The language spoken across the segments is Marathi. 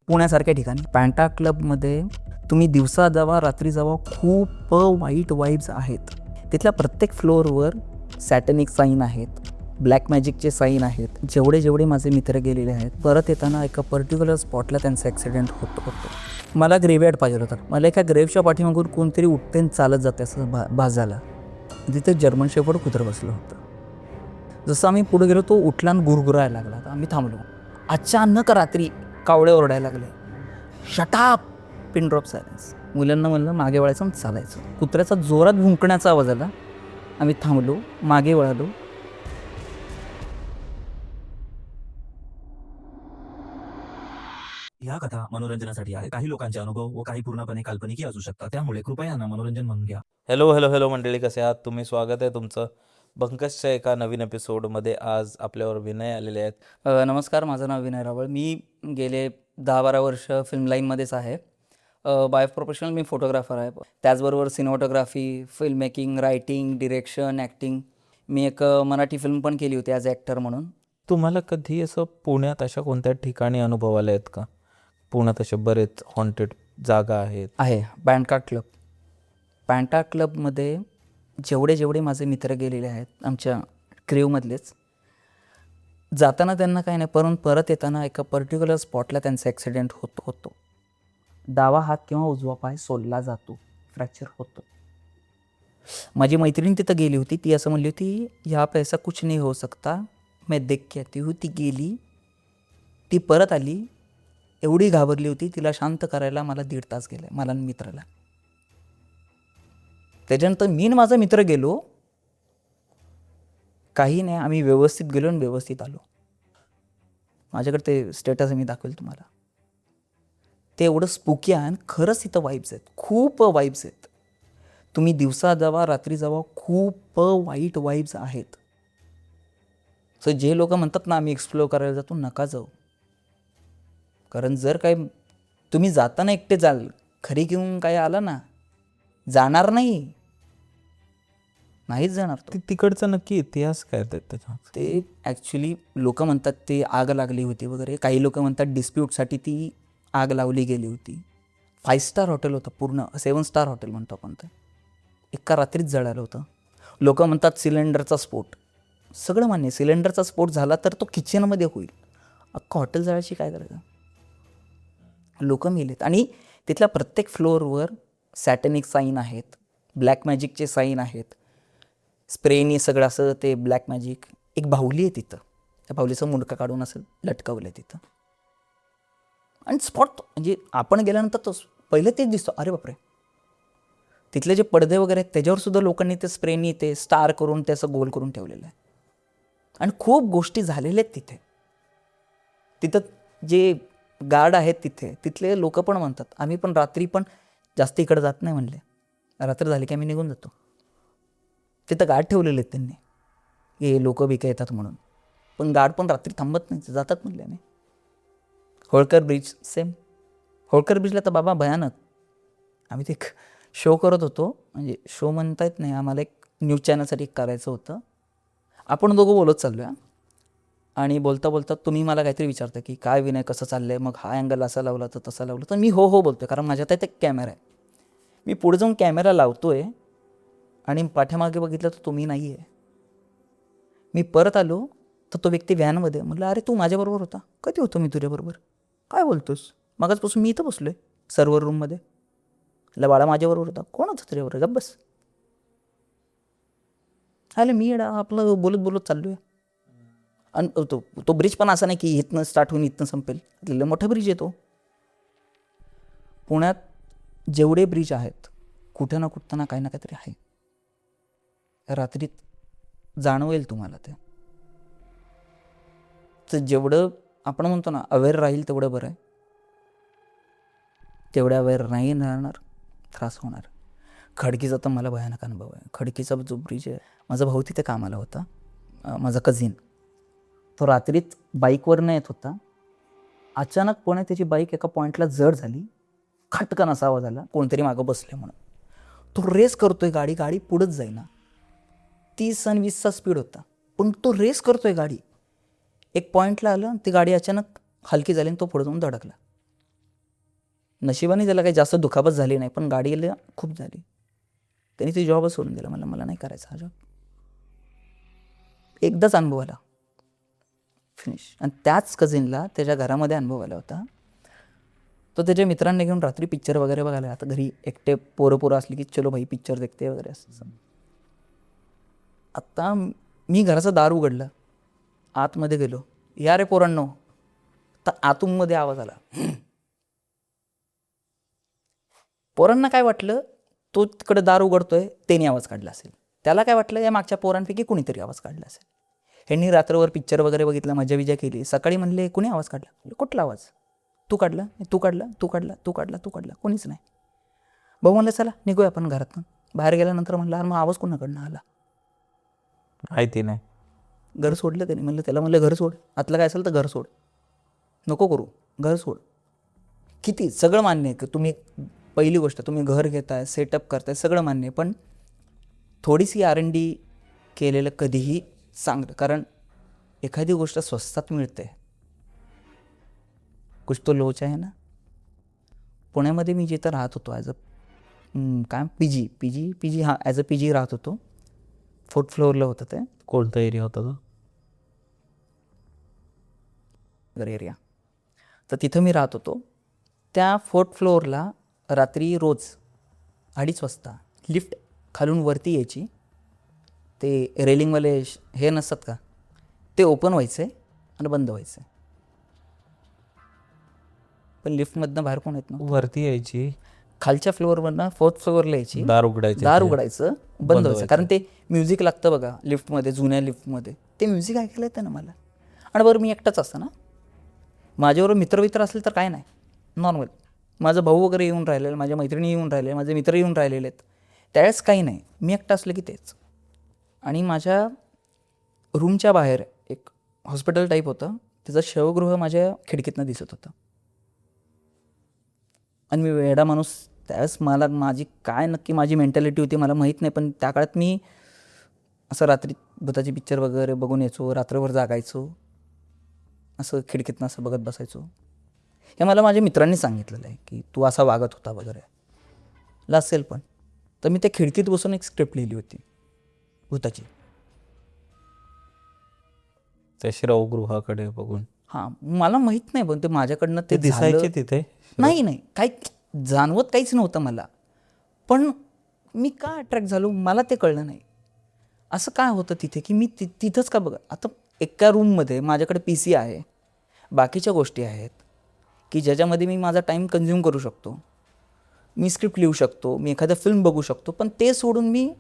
पुण्यासारख्या ठिकाणी पॅन्टा क्लबमध्ये तुम्ही दिवसा जावा रात्री जावा, खूप वाईट वाईब्स आहेत. तिथल्या प्रत्येक फ्लोअरवर सॅटनिक साईन आहेत, ब्लॅक मॅजिकचे साईन आहेत. जेवढे माझे मित्र गेलेले आहेत, परत येताना एका पर्टिक्युलर स्पॉटला त्यांचा ॲक्सिडेंट होतो. मला ग्रेव्हयार्ड पाहिजे होता. मला एका ग्रेव्हच्या पाठीमागून कोणतरी उठतेन चालत जाते असं भास झाला. तिथे जर्मन शेफर्ड कुत्रं बसलं होतं. जसं आम्ही पुढे गेलो, तो उठला आणि गुरगुरायला लागला. तर आम्ही थांबलो. अचानक रात्री कावळे ओरडायला लागले, शटाप. Pin drop silence. मुलांना म्हणलं मागे वळायचं आणि चालायचं. कुत्र्याचा जोरात भुंकण्याचा आवाज आला. आम्ही थांबलो, मागे वळालो. ह्या कथा मनोरंजनासाठी आहे. काही लोकांचे अनुभव व काही पूर्णपणे काल्पनिकही असू शकतात. त्यामुळे कृपया यांना मनोरंजन म्हणून घ्या. हॅलो मंडळी, कसे आहात तुम्ही? स्वागत आहे तुमचं बंकसच्या एका नवीन एपिसोडमध्ये. आज आपल्यावर विनय आलेले आहेत. नमस्कार, माझं नाव विनय रावळ. मी गेले 10-12 वर्ष फिल्म लाईनमध्येच आहे. बाय प्रोफेशनल मी फोटोग्राफर आहे. त्याचबरोबर cinematography, film making, writing, direction, acting. मी एक मराठी फिल्म पण केली होती ॲज ॲक्टर म्हणून. तुम्हाला कधी असं पुण्यात अशा कोणत्या ठिकाणी अनुभव आले आहेत का? पुण्यात असे बरेच हॉन्टेड जागा आहेत. आहे पॅन्टा क्लब. पॅन्टा क्लबमध्ये जेवढे माझे मित्र गेलेले आहेत, आमच्या क्रेवमधलेच, जाताना त्यांना काही नाही, परंतु परत येताना एका पर्टिक्युलर स्पॉटला त्यांचा ॲक्सिडेंट होतो. डावा हात किंवा उजवा पाय सोलला जातो, फ्रॅक्चर होतो. माझी मैत्रीण तिथं गेली होती. ती असं म्हणली होती, ह्या पैसा कुछ नहीं हो सकता, मैं देख के आती हूँ. ती गेली, ती परत आली. एवढी घाबरली होती, तिला शांत करायला मला 1.5 तास गेले, मला आणि मित्राला. त्याच्यानंतर मी आणि माझा मित्र गेलो, काही नाही, आम्ही व्यवस्थित गेलो आणि व्यवस्थित आलो. माझ्याकडे ते स्टेटस मी दाखवेल तुम्हाला. ते एवढं स्पूकी आहे आणि खरंच इथं वाईब्स आहेत, खूप वाईब्स आहेत. तुम्ही दिवसा जावा रात्री जावा, खूप वाईट वाईब्स आहेत. सो जे लोक म्हणतात ना आम्ही एक्सप्लोअर करायला जातो, नका जाऊ. कारण जर काय तुम्ही जाताना एकटे जाल, खरी घेऊन काय आला ना, जाणार नाहीच जाणार तो. तिकडचा नक्की इतिहास काय त्याच्या? ते ॲक्च्युली लोक म्हणतात ते आग लागली होती वगैरे. काही लोक म्हणतात डिस्प्यूटसाठी ती आग लावली गेली होती. 5 स्टार हॉटेल होतं, पूर्ण 7 स्टार हॉटेल म्हणतो आपण. ते एका रात्रीच जळालं होतं. लोक म्हणतात सिलेंडरचा स्फोट. सगळं मान्य, सिलेंडरचा स्फोट झाला तर तो किचनमध्ये होईल, अख्खा हॉटेल जळायची काय करायचं. लोक मेलेत. आणि तिथल्या प्रत्येक फ्लोअरवर सॅटनिक साईन आहेत, ब्लॅक मॅजिकचे साईन आहेत. स्प्रेनी सगळं असं ते ब्लॅक मॅजिक. एक बाहुली आहे तिथं, त्या बाहुलीचं मुंडका काढून असं लटकवलं आहे तिथं. आणि स्पॉट म्हणजे आपण गेल्यानंतर तो पहिलं तेच दिसतो, अरे बापरे. तिथले जे पडदे वगैरे आहेत त्याच्यावर सुद्धा लोकांनी ते स्प्रेनी ते स्टार करून ते असं गोल करून ठेवलेलं आहे. आणि खूप गोष्टी झालेल्या आहेत तिथे. तिथं जे गार्ड आहेत तिथले लोक पण म्हणतात, आम्ही पण रात्री पण जास्त इकडे जात नाही म्हणले. रात्र झाली की आम्ही निघून जातो. तिथं गार्ड ठेवलेले आहेत त्यांनी, हे लोक बिका येतात म्हणून. पण गार्ड पण रात्री थांबत नाही, जातात म्हणल्याने. Holkar bridge same. होळकर ब्रिजला तर बाबा भयानक. आम्ही ते शो करत होतो, म्हणजे शो म्हणता येत नाही, आम्हाला एक न्यूज चॅनलसाठी करायचं होतं. आपण दोघं बोलत चाललो आहे आणि बोलता तुम्ही मला काहीतरी विचारता की काय विनय कसं चाललं आहे, मग हा अँगल असा लावला तर तसा लावला. तर मी हो बोलतो आहे, कारण माझ्या त्यात एक कॅमेरा आहे. मी पुढे जाऊन कॅमेरा लावतो आहे आणि पाठीमागे बघितलं तर तुम्ही नाही आहे. मी परत आलो तर तो व्यक्ती व्हॅनमध्ये. म्हटलं अरे तू माझ्याबरोबर होता, कधी होतो मी तुझ्याबरोबर, काय बोलतोस, मागाचपासून मी इथं बसलो आहे सर्व्हर रूममध्ये. म्हटलं बाळा माझ्याबरोबर होता, कोण होतं तुझ्याबरोबर, गप्प बस. अरे मी आपलं बोलत चाललो आहे. आणि तो ब्रिज पण असा नाही की इथनं स्टार्ट होऊन इथनं संपेल, लय मोठा ब्रिज आहे तो. पुण्यात जेवढे ब्रिज आहेत, कुठं ना कुठं ना काही ना काहीतरी आहे. रात्रीत जाणवेल तुम्हाला ते. तर जेवढं आपण म्हणतो ना अवेअर राहील तेवढं बरं आहे. तेवढ्या अवेअर नाही राहणार, त्रास होणार. खडकीचा तर मला भयानक अनुभव आहे. खडकीचा जो ब्रिज आहे, माझा भाऊ तिथे कामाला होता, माझा कझिन. तो रात्रीत बाईकवरनं येत होता. अचानकपणे त्याची बाईक एका पॉईंटला जड झाली, खटकन असा आवाज आला, कोणतरी मागं बसले म्हणून. तो रेस करतोय, गाडी पुढंच जाईना. 30 आणि 20चा स्पीड होता, पण तो रेस करतोय गाडी. एक पॉईंटला आलं, ती गाडी अचानक हलकी झाली आणि तो पुढे जाऊन धडकला. नशिबाने त्याला काही जास्त दुखापत झाली नाही, पण गाडीला खूप झाली. त्यांनी ती जॉबच सोडून दिला. मला नाही करायचा हा जॉब. एकदाच अनुभव आला, फिनिश. आणि त्याच कझिनला त्याच्या घरामध्ये अनुभव आला होता. तो त्याच्या मित्रांनी घेऊन रात्री पिक्चर वगैरे बघायला. आता घरी एकटे पोरं असली की चलो भाई पिक्चर देखते वगैरे असं. आत्ता मी घराचं दार उघडलं, आतमध्ये गेलो, या रे पोरांनो, तर आतूनमध्ये आवाज आला. पोरांना काय वाटलं, तो तिकडे दार उघडतोय त्याने आवाज काढला असेल. त्याला काय वाटलं, या मागच्या पोरांपैकी कुणीतरी आवाज काढला असेल. ह्यांनी रात्रभर पिक्चर वगैरे बघितला, मजा विजा केली. सकाळी म्हणले कुणी आवाज काढला. कुठला आवाज? तू काढला, तू काढला, तू काढला, तू काढला, तू काढला. कोणीच नाही. भाऊ म्हणलं चला निघूया आपण घरातून. बाहेर गेल्यानंतर म्हणलं अरे मग आवाज कोणाकडनं आला? माहिती नाही. घर सोडलं त्याने. म्हणलं त्याला म्हणलं घर सोड, आतलं काय असेल तर घर सोड, नको करू, घर सोड. किती सगळं मान्य आहे की तुम्ही, पहिली गोष्ट तुम्ही घर घेताय, सेटअप करताय, सगळं मान्य आहे, पण थोडीशी R&D केलेलं कधीही चांगलं. कारण एखादी गोष्ट स्वस्तात मिळते, कुछ तो लोच आहे ना. पुण्यामध्ये मी जिथं राहत होतो ॲज अ काय पी जी हां ॲज अ PG राहत होतो. 4th फ्लोअरला होतं ते कोणता एरिया होता तो? एरिया. तर तिथं मी राहत होतो. त्या 4th फ्लोअरला रात्री रोज 2:30 वाजता लिफ्ट खालून वरती यायची. ते रेलिंगवाले हे नसतात का, ते ओपन व्हायचे आणि बंद व्हायचे. पण लिफ्टमधनं बाहेर कोण येत नव्हतं. वरती यायची, खालच्या फ्लोअरवरनं 4th फ्लोअरला यायची, दार उघडायचे, दार उघडायचं, बंद व्हायचं. कारण ते म्युझिक लागतं बघा लिफ्टमध्ये, जुन्या लिफ्टमध्ये ते म्युझिक ऐकायला येतं ना मला. आणि बरं मी एकटाच असतं ना, माझ्याबरोबर मित्र असले तर काय नाही, नॉर्मल. माझा भाऊ वगैरे येऊन राहिलेलं, माझ्या मैत्रिणी येऊन राहिले, माझे मित्र येऊन राहिलेले आहेत, त्यावेळेस काही नाही. मी एकटा असलं की तेच. आणि माझ्या रूमच्या बाहेर एक हॉस्पिटल टाईप होतं, त्याचं शवगृह माझ्या खिडकीतनं दिसत होतं. आणि मी वेडा माणूस, त्यावेळेस मला माझी काय नक्की माझी मेंटॅलिटी होती मला माहीत नाही, पण त्या काळात मी असं रात्री भूताचे पिक्चर वगैरे बघून यायचो, रात्रभर जागायचो, असं खिडकीतनं असं बघत बसायचो. हे मला माझ्या मित्रांनी सांगितलेलं आहे की तू असा वागत होता वगैरे, असेल. पण तर मी त्या खिडकीत बसून एक स्क्रिप्ट लिहिली होती भूताची. त्या श्रवगृहाकडे बघून. हां, मला माहीत नाही, पण ते माझ्याकडनं ते ते दिसायचे झालं. तिथे? नाही काही जाणवत काहीच नव्हतं मला, पण मी का अट्रॅक्ट झालो मला ते कळलं नाही. असं काय होतं तिथे की मी तिथंच का बघा. आता एका रूममध्ये माझ्याकडे PC आहे, बाकीच्या गोष्टी आहेत की ज्याच्यामध्ये मी माझा टाईम कन्झ्युम करू शकतो, मी स्क्रिप्ट लिहू शकतो, मी एखादं फिल्म बघू शकतो, पण ते सोडून मी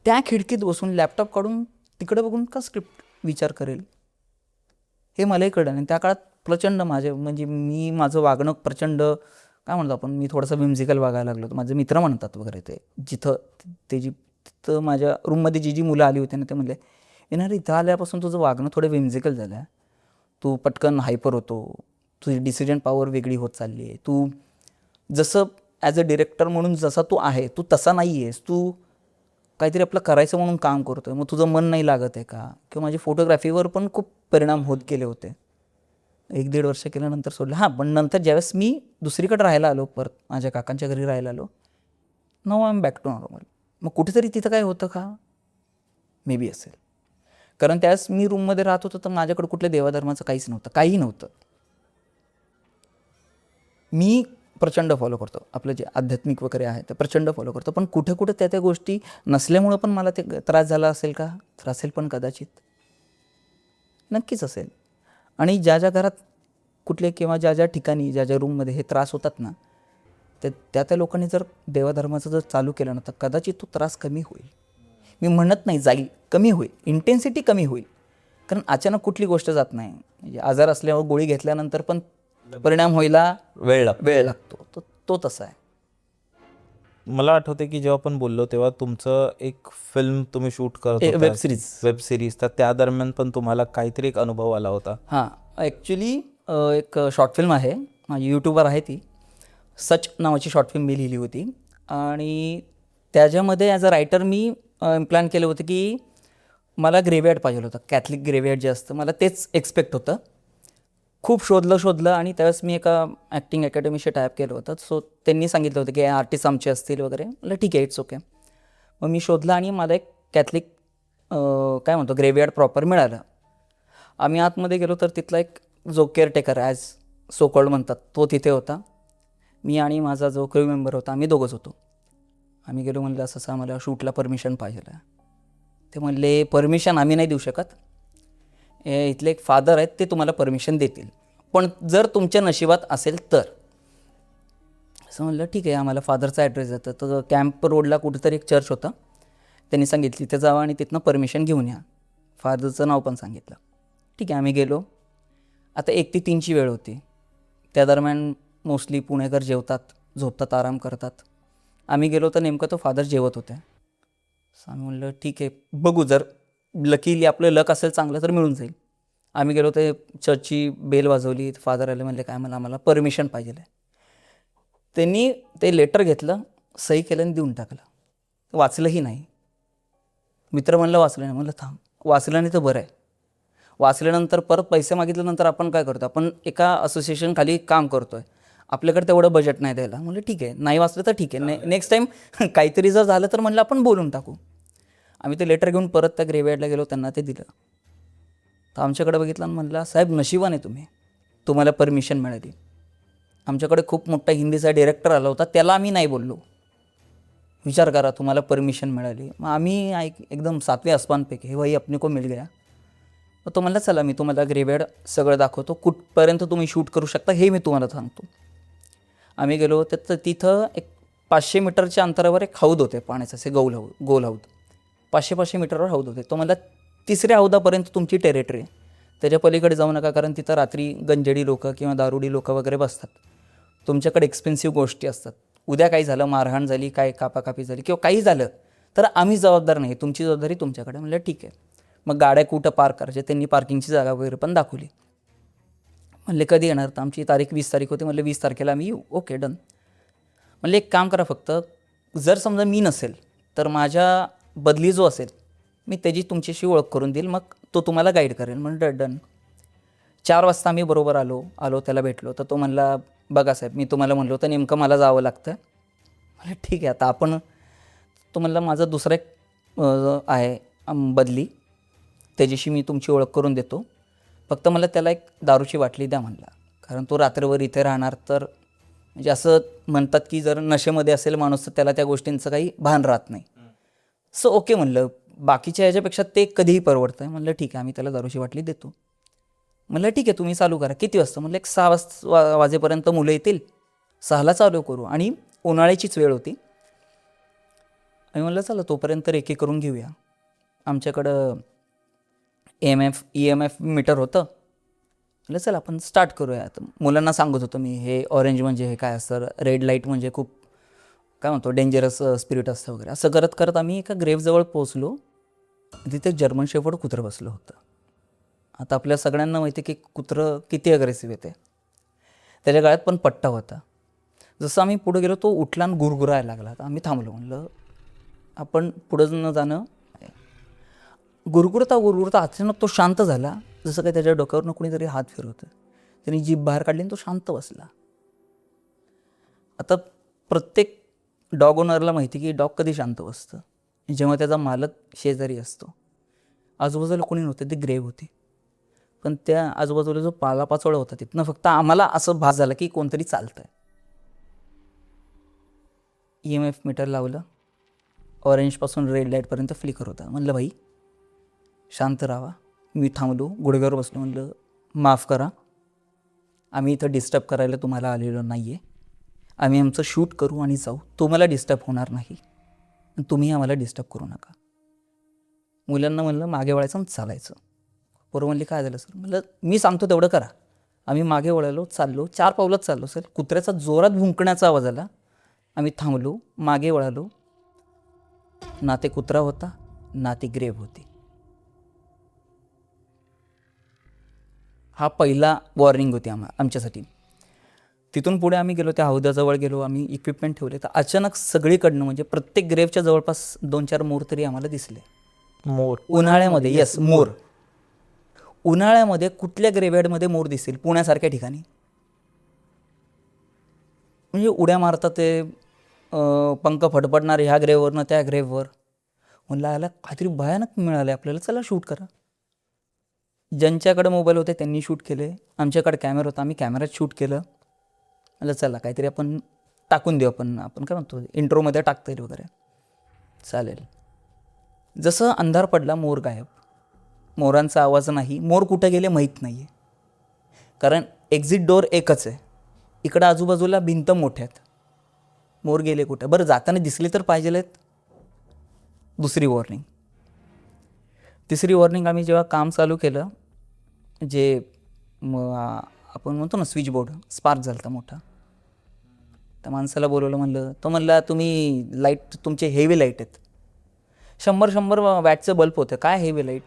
त्या खिडकीत बसून लॅपटॉप काढून तिकडे बघून का स्क्रिप्ट विचार करेल, हे मलाही कळलं नाही. त्या काळात प्रचंड म्हणजे माझं वागणं प्रचंड काय म्हणतो आपण, मी थोडंसं विम्झिकल वागायला लागलो होतो. माझे मित्र म्हणतात वगैरे ते तिथं माझ्या रूममध्ये जी मुलं आली होती ना, ते म्हणले येणार इथं आल्यापासून तुझं वागणं थोडं विम्झिकल झालं आहे, तू पटकन हायपर होतो, तुझी डिसिजन पॉवर वेगळी होत चालली आहे, तू जसं ॲज अ डिरेक्टर म्हणून जसा तू आहे तू तसा नाही आहेस, तू काहीतरी आपलं करायचं म्हणून काम करतो आहे, मग तुझं मन नाही लागत आहे का. किंवा माझी फोटोग्राफीवर पण खूप परिणाम होत गेले होते. 1-1.5 वर्ष केल्यानंतर सोडलं. हां, पण नंतर ज्यावेळेस मी दुसरीकडे राहायला आलो, परत माझ्या काकांच्या घरी राहायला आलो, now I am back to normal. मग कुठेतरी तिथं काय होतं का, मे बी असेल. कारण त्यावेळेस मी रूममध्ये राहत होतो तर माझ्याकडे कुठल्या देवाधर्माचं काहीच नव्हतं, काही नव्हतं. मी प्रचंड फॉलो करतो आपलं जे आध्यात्मिक वगैरे आहे ते प्रचंड फॉलो करतो, पण कुठे कुठे त्या गोष्टी नसल्यामुळं पण मला ते त्रास झाला असेल का, तर असेल पण कदाचित, नक्कीच असेल. आणि ज्या घरात कुठले किंवा ज्या ठिकाणी ज्या रूममध्ये हे त्रास होतात ना, त्या लोकांनी जर देवाधर्माचं जर चालू केलं ना, तर कदाचित तो त्रास कमी होईल. मी म्हणत नाही जाईल, कमी होईल, इंटेन्सिटी कमी होईल. कारण अचानक कुठली गोष्ट जात नाही. म्हणजे आजार असल्यावर गोळी घेतल्यानंतर पण परिणाम व्हायला वेळ लागतो. तो तसा आहे. मला आठवते की जेव्हा आपण बोललो तेव्हा तुमचं एक फिल्म तुम्ही शूट करत होता, वेब सिरीज, तर त्या दरम्यान पण तुम्हाला काहीतरी एक अनुभव आला होता. हां, ॲक्च्युली एक शॉर्ट फिल्म आहे, माझी यूट्यूबवर आहे ती, सच नावाची शॉर्ट फिल्म मी लिहिली होती. आणि त्याच्यामध्ये as a writer me plan केलं होतं की मला ग्रेव्हयार्ड पाहिजे होतं, कॅथलिक ग्रेव्हयार्ड जे असतं मला तेच एक्सपेक्ट होतं. खूप शोधलं आणि त्यावेळेस मी एका ॲक्टिंग अकॅडमीशी टायप केलं होतं. सो त्यांनी सांगितलं होतं की आर्टिस्ट आमचे असतील वगैरे. म्हटलं ठीक आहे, इट्स ओके. मग मी शोधलं आणि मला एक कॅथलिक काय म्हणतो ग्रेव्हयार्ड प्रॉपर मिळालं. आम्ही आतमध्ये गेलो तर तिथला एक जो केअरटेकर ॲज सो कॉल्ड म्हणतात तो तिथे होता. मी आणि माझा जो क्रू मेंबर होता आम्ही दोघंच होतो. आम्ही गेलो, म्हणलं असं असं आम्हाला शूटला परमिशन पाहिजे आहे. ते म्हणले परमिशन आम्ही नाही देऊ शकत, इथले एक फादर आहेत ते तुम्हाला परमिशन देतील, पण जर तुमच्या नशिबात असेल तर. असं म्हणलं ठीक आहे, आम्हाला फादरचा ॲड्रेस देतं. तर कॅम्प रोडला कुठेतरी एक चर्च होता, त्यांनी सांगितलं तिथे जावं आणि तिथनं परमिशन घेऊन या. फादरचं नाव पण सांगितलं. ठीक आहे, आम्ही गेलो. आता 1 ते 3ची वेळ होती. त्या दरम्यान मोस्टली पुणेकर जेवतात, झोपतात, आराम करतात. आम्ही गेलो तर नेमकं तो फादर जेवत होते. आम्ही म्हणलं ठीक आहे, बघू, जर लकीली आपलं लक असेल चांगलं तर मिळून जाईल. आम्ही गेलो, ते चर्चची बेल वाजवली, फादर आले, म्हणले काय, मला आम्हाला परमिशन पाहिजे आहे. त्यांनी ते लेटर घेतलं, सही केलं आणि देऊन टाकलं. वाचलंही नाही. मित्र म्हणलं वाचलं नाही. म्हणलं थांब, वाचलं नाही तर बरं आहे. वाचल्यानंतर परत पैसे मागितल्यानंतर आपण काय करतो, आपण एका असोसिएशन खाली काम करतो आहे, आपल्याकडे तेवढं बजेट नाही द्यायला. म्हणलं ठीक आहे, नाही वाचलं तर ठीक आहे, नेक्स्ट टाईम काहीतरी जर झालं तर म्हणलं आपण बोलून टाकू. आम्ही ते लेटर घेऊन परत त्या ग्रेव्हयार्डला गेलो, त्यांना ते दिलं. तर आमच्याकडे बघितलं आणि म्हणलं साहेब नशिबाने तुम्हाला परमिशन मिळाली. आमच्याकडे खूप मोठा हिंदीचा डिरेक्टर आला होता, त्याला आम्ही नाही बोललो. विचार करा, तुम्हाला परमिशन मिळाली. मग आम्ही एकदम 7वें आसमानपैकी, हे भाई अपने को मिल गया. मग तो म्हणला चला मी तुम्हाला ग्रेव्हयार्ड सगळं दाखवतो, कुठपर्यंत तुम्ही शूट करू शकता हे मी तुम्हाला सांगतो. आम्ही गेलो तर तिथं एक 500 मीटरच्या अंतरावर एक हौद होते पाण्याचं, असे गोल हौद. 500 मीटरवर हौद होते. तो म्हणला 3ऱ्या हौदापर्यंत तुमची टेरिटरी आहे, त्याच्या पलीकडे जाऊ नका, कारण तिथं रात्री गंजेडी लोकं किंवा दारुडी लोकं वगैरे बसतात. तुमच्याकडे एक्सपेन्सिव्ह गोष्टी असतात. उद्या काही झालं, मारहाण झाली, काय कापाकापी झाली किंवा काही झालं तर आम्ही जबाबदार नाही, तुमची जबाबदारी तुमच्याकडे. म्हणलं ठीक आहे. मग गाड्या कुठं पार्क करायच्या, त्यांनी पार्किंगची जागा वगैरे पण दाखवली. म्हणले कधी येणार, तर आमची तारीख 20 तारीख होती. म्हणले 20 तारखेला आम्ही येऊ. Okay done. म्हणले एक काम करा, फक्त जर समजा मी नसेल तर माझ्या बदली जो असेल मी त्याची तुमच्याशी ओळख करून देईल, मग तो तुम्हाला गाईड करेल. म्हणलं डन. 4 वाजता आम्ही बरोबर आलो त्याला भेटलो. तर तो म्हणला बघा साहेब, मी तुम्हाला म्हणलो होतं नेमकं मला जावं लागतं. म्हणलं ठीक आहे, आता आपण, तो म्हणला माझा दुसरा एक आहे बदली, त्याच्याशी मी तुमची ओळख करून देतो, फक्त मला त्याला एक दारूची बाटली द्या म्हणला, कारण तो रात्रभर इथे राहणार. तर म्हणजे असं म्हणतात की जर नशेमध्ये असेल माणूस तर त्याला त्या गोष्टींचं काही भान राहत नाही. सो ओके म्हणलं, बाकीच्या ह्याच्यापेक्षा ते कधीही परवडतं आहे. म्हणलं ठीक आहे, आम्ही त्याला दारूची बाटली देतो. म्हणलं ठीक आहे, तुम्ही चालू करा. किती वाजता? म्हणलं एक 6 वाजेपर्यंत मुलं येतील, 6ला चालू करू. आणि उन्हाळ्याचीच वेळ होती. आणि म्हणलं चला तोपर्यंत रेकी करून घेऊया. आमच्याकडं EMF मीटर होतं. म्हणलं चला आपण स्टार्ट करूया. तर मुलांना सांगत होतो मी, हे ऑरेंज म्हणजे हे काय असतं, रेड लाईट म्हणजे खूप काय म्हणतो डेंजरस स्पिरिट असतं वगैरे. असं करत करत आम्ही एका ग्रेव्हजवळ पोहोचलो. तिथे जर्मन शेफर्ड कुत्रं बसलं होतं. आता आपल्या सगळ्यांना माहिती आहे की कुत्रं किती अग्रेसिव्ह येते. त्याच्या गळ्यात पण पट्टा होता. जसं आम्ही पुढे गेलो तो उठला आणि गुरगुरायला लागला. तर आम्ही थांबलो. म्हणलं आपण पुढं न जाणं. गुरगुरता अचानक तो शांत झाला, जसं काही त्याच्या डोक्यावरनं कुणीतरी हात फिरवतं. त्यांनी जीभ बाहेर काढली आणि तो शांत बसला. आता प्रत्येक डॉग ओनरला माहिती की डॉग कधी शांत बसतं, जेव्हा त्याचा मालक शेजारी असतो. आजूबाजूला कोणी नव्हते, ती ग्रेव्ह होती. पण त्या आजूबाजूला जो पालापाचोळा होता तिथनं फक्त आम्हाला असं भास झाला की कोणतरी चालतंय. EMF मीटर लावलं, ऑरेंजपासून रेड लाईटपर्यंत फ्लिकर होता. म्हणलं भाई शांत राहा. मी थांबलो, गुडघ्यावर बसलो. म्हणलं माफ करा, आम्ही इथं डिस्टर्ब करायला तुम्हाला आलेलो नाही आहे. आम्ही आमचं शूट करू आणि जाऊ, तुम्हाला डिस्टर्ब होणार नाही, तुम्ही आम्हाला डिस्टर्ब करू नका. मुलांना म्हणलं मागे वळायचं आणि चालायचं. पोरं म्हणली काय झालं सर? म्हणलं मी सांगतो तेवढं करा. आम्ही मागे वळालो, चाललो, 4 पावलंच चाललो सर. कुत्र्याचा जोरात भुंकण्याचा आवाज आला. आम्ही थांबलो, मागे वळालो. ना ते कुत्रा होता ना ती ग्रेव्ह होती. हा पहिला वॉर्निंग होती आमच्यासाठी. तिथून पुढे आम्ही गेलो, त्या हौदाजवळ गेलो, आम्ही इक्विपमेंट ठेवले. तर अचानक सगळीकडनं म्हणजे प्रत्येक ग्रेव्हच्या जवळपास 2-4 मोर तरी आम्हाला दिसले. मोर उन्हाळ्यामध्ये. येस, मोर. उन्हाळ्यामध्ये कुठल्या ग्रेव्हयार्डमध्ये मोर दिसेल पुण्यासारख्या ठिकाणी? म्हणजे उड्या मारतात ते, पंख फडफडणार ह्या ग्रेववरनं त्या ग्रेववर. म्हणलं आला काहीतरी भयानक मिळालं आपल्याला, चला शूट करा. ज्यांच्याकडे मोबाईल होते त्यांनी शूट केले, आमच्याकडे कॅमेरा होता आम्ही कॅमेऱ्यात शूट केलं. म्हणलं चला काहीतरी आपण टाकून देऊ, आपण काय म्हणतो इंट्रोमध्ये टाकता येईल वगैरे, चालेल. जसं अंधार पडला मोर गायब, मोरांचा आवाज नाही. मोर कुठे गेले माहीत नाही आहे, कारण एक्झिट डोअर एकच आहे. इकडं आजूबाजूला भिंत मोठ्या आहेत. मोर गेले कुठे? बरं जाताना दिसले तर पाहिजेलेत. दुसरी वॉर्निंग. तिसरी वॉर्निंग आम्ही जेव्हा काम चालू केलं, जे आपण म्हणतो ना स्विच बोर्ड स्पार्क झाला होता मोठा, त्या माणसाला बोलवलं. तो म्हणला तुम्ही लाईट तुमचे हेवी लाईट आहेत, 100 वॅटचं बल्ब होतं, काय हेवी लाईट?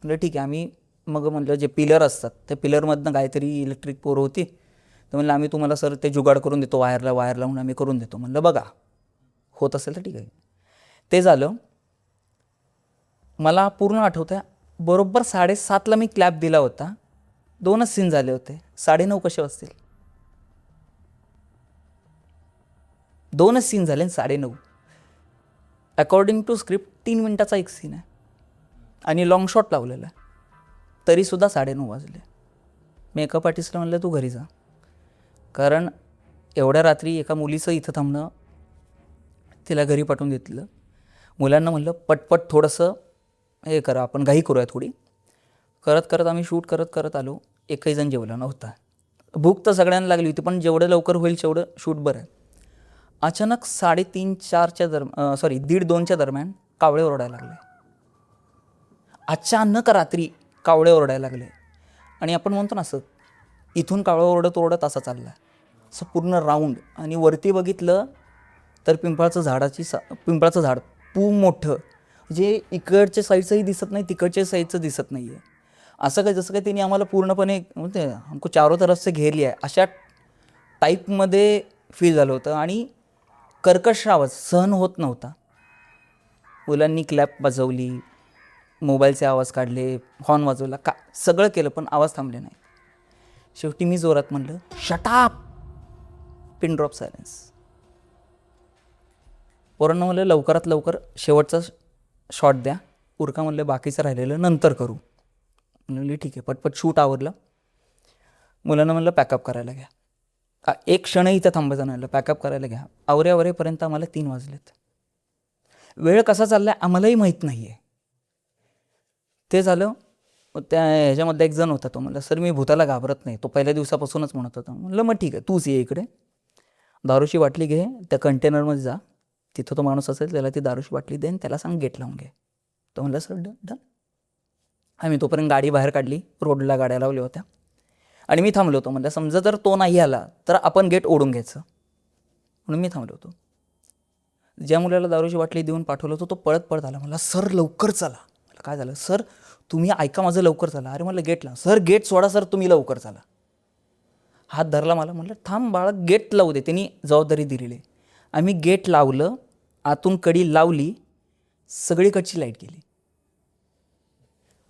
म्हणलं ठीक आहे. आम्ही मग म्हणलं जे पिलर असतात त्या पिलरमधनं काहीतरी इलेक्ट्रिक पोर होती, तर म्हणलं आम्ही तुम्हाला सर ते जुगाड करून देतो, वायर लावून आम्ही करून देतो. म्हणलं बघा होत असेल तर ठीक आहे. ते झालं. मला पूर्ण आठवतं आहे, बरोबर 7:30ला मी क्लॅप दिला होता. 2च सीन झाले होते. 9:30 कसे असतील? 2च सीन झाले 9:30. अकॉर्डिंग टू स्क्रिप्ट 3 मिनिटाचा एक सीन आहे आणि लॉंग शॉट लावलेला आहे, तरीसुद्धा 9:30 वाजले. मेकअप आर्टिस्टला म्हणलं तू घरी जा, कारण एवढ्या रात्री एका मुलीचं इथं थांबणं, तिला घरी पाठवून घेतलं. मुलांना म्हणलं पटपट थोडंसं हे करा, आपण घाई करूया थोडी. करत आम्ही शूट करत आलो. एकही जण जेवला नव्हता. भूक तर सगळ्यांना लागली होती, पण जेवढं लवकर होईल तेवढं शूट बरं आहे. अचानक 3:30-4च्या दरम्यान 1:30-2च्या दरम्यान कावळे ओरडायला लागले. अचानक रात्री कावळे ओरडायला लागले. आणि आपण म्हणतो ना असं इथून कावळं ओरडत असा चालला, असं पूर्ण राऊंड. आणि वरती बघितलं तर पिंपळाचं झाड मोठं, जे इकडच्या साईडचंही दिसत नाही, तिकडच्या साईडचं दिसत नाही आहे. असं काय जसं काय त्यांनी आम्हाला पूर्णपणे म्हणते हमको चारों तरफ से घेर लिया आहे अशा टाईपमध्ये फील झालं होतं. आणि कर्कश आवाज सहन होत नव्हता. मुलांनी क्लॅप वाजवली, मोबाईलचे आवाज काढले, हॉर्न वाजवला, सगळं केलं, पण आवाज थांबले नाही. शेवटी मी जोरात म्हणलं shut up, pin drop silence. पोरांना म्हणलं लवकरात लवकर शेवटचा शॉट द्या, उरका म्हणलं बाकीचं राहिलेलं नंतर करू. म्हणलं ठीक आहे. पटपट शूट आवरलं. मुलांना म्हणलं पॅकअप करायला घ्या, एक क्षणही इथं थांबायचं नाही, पॅकअप करायला घ्या. आवरेपर्यंत आम्हाला 3 वाजलेत. वेळ कसा चाललाय आम्हालाही माहीत नाही आहे. ते झालं. त्या ह्याच्यामध्ये एक जण होता, तो म्हणला सर मी भूताला घाबरत नाही, तो पहिल्या दिवसापासूनच म्हणत होता. म्हणलं मग ठीक आहे, तूच ये इकडे, दारूची बाटली घे, त्या कंटेनरमध्ये जा, तिथं तो माणूस असेल त्याला ती दारूची बाटली देन, त्याला सांग गेट लावून घे. तो म्हणला सर डन. आम्ही तोपर्यंत गाडी बाहेर काढली, रोडला गाड्या लावल्या होत्या आणि मी थांबलो होतो. म्हणलं समजा जर तो नाही आला तर आपण गेट ओढून घ्यायचं, म्हणून मी थांबलो होतो. ज्या मुलाला दारूची बाटली देऊन पाठवलं होतं तो पळत आला. मला सर लवकर चला. मला काय झालं? सर तुम्ही ऐका माझं, लवकर चला. अरे म्हणलं गेट लाव. सर गेट सोडा सर, तुम्ही लवकर चला. हात धरला मला. म्हणलं थांब बाळा, गेट लावू दे, त्यांनी जबाबदारी दिलेली. आम्ही गेट लावलं, आतून कडी लावली, सगळीकडची लाईट गेली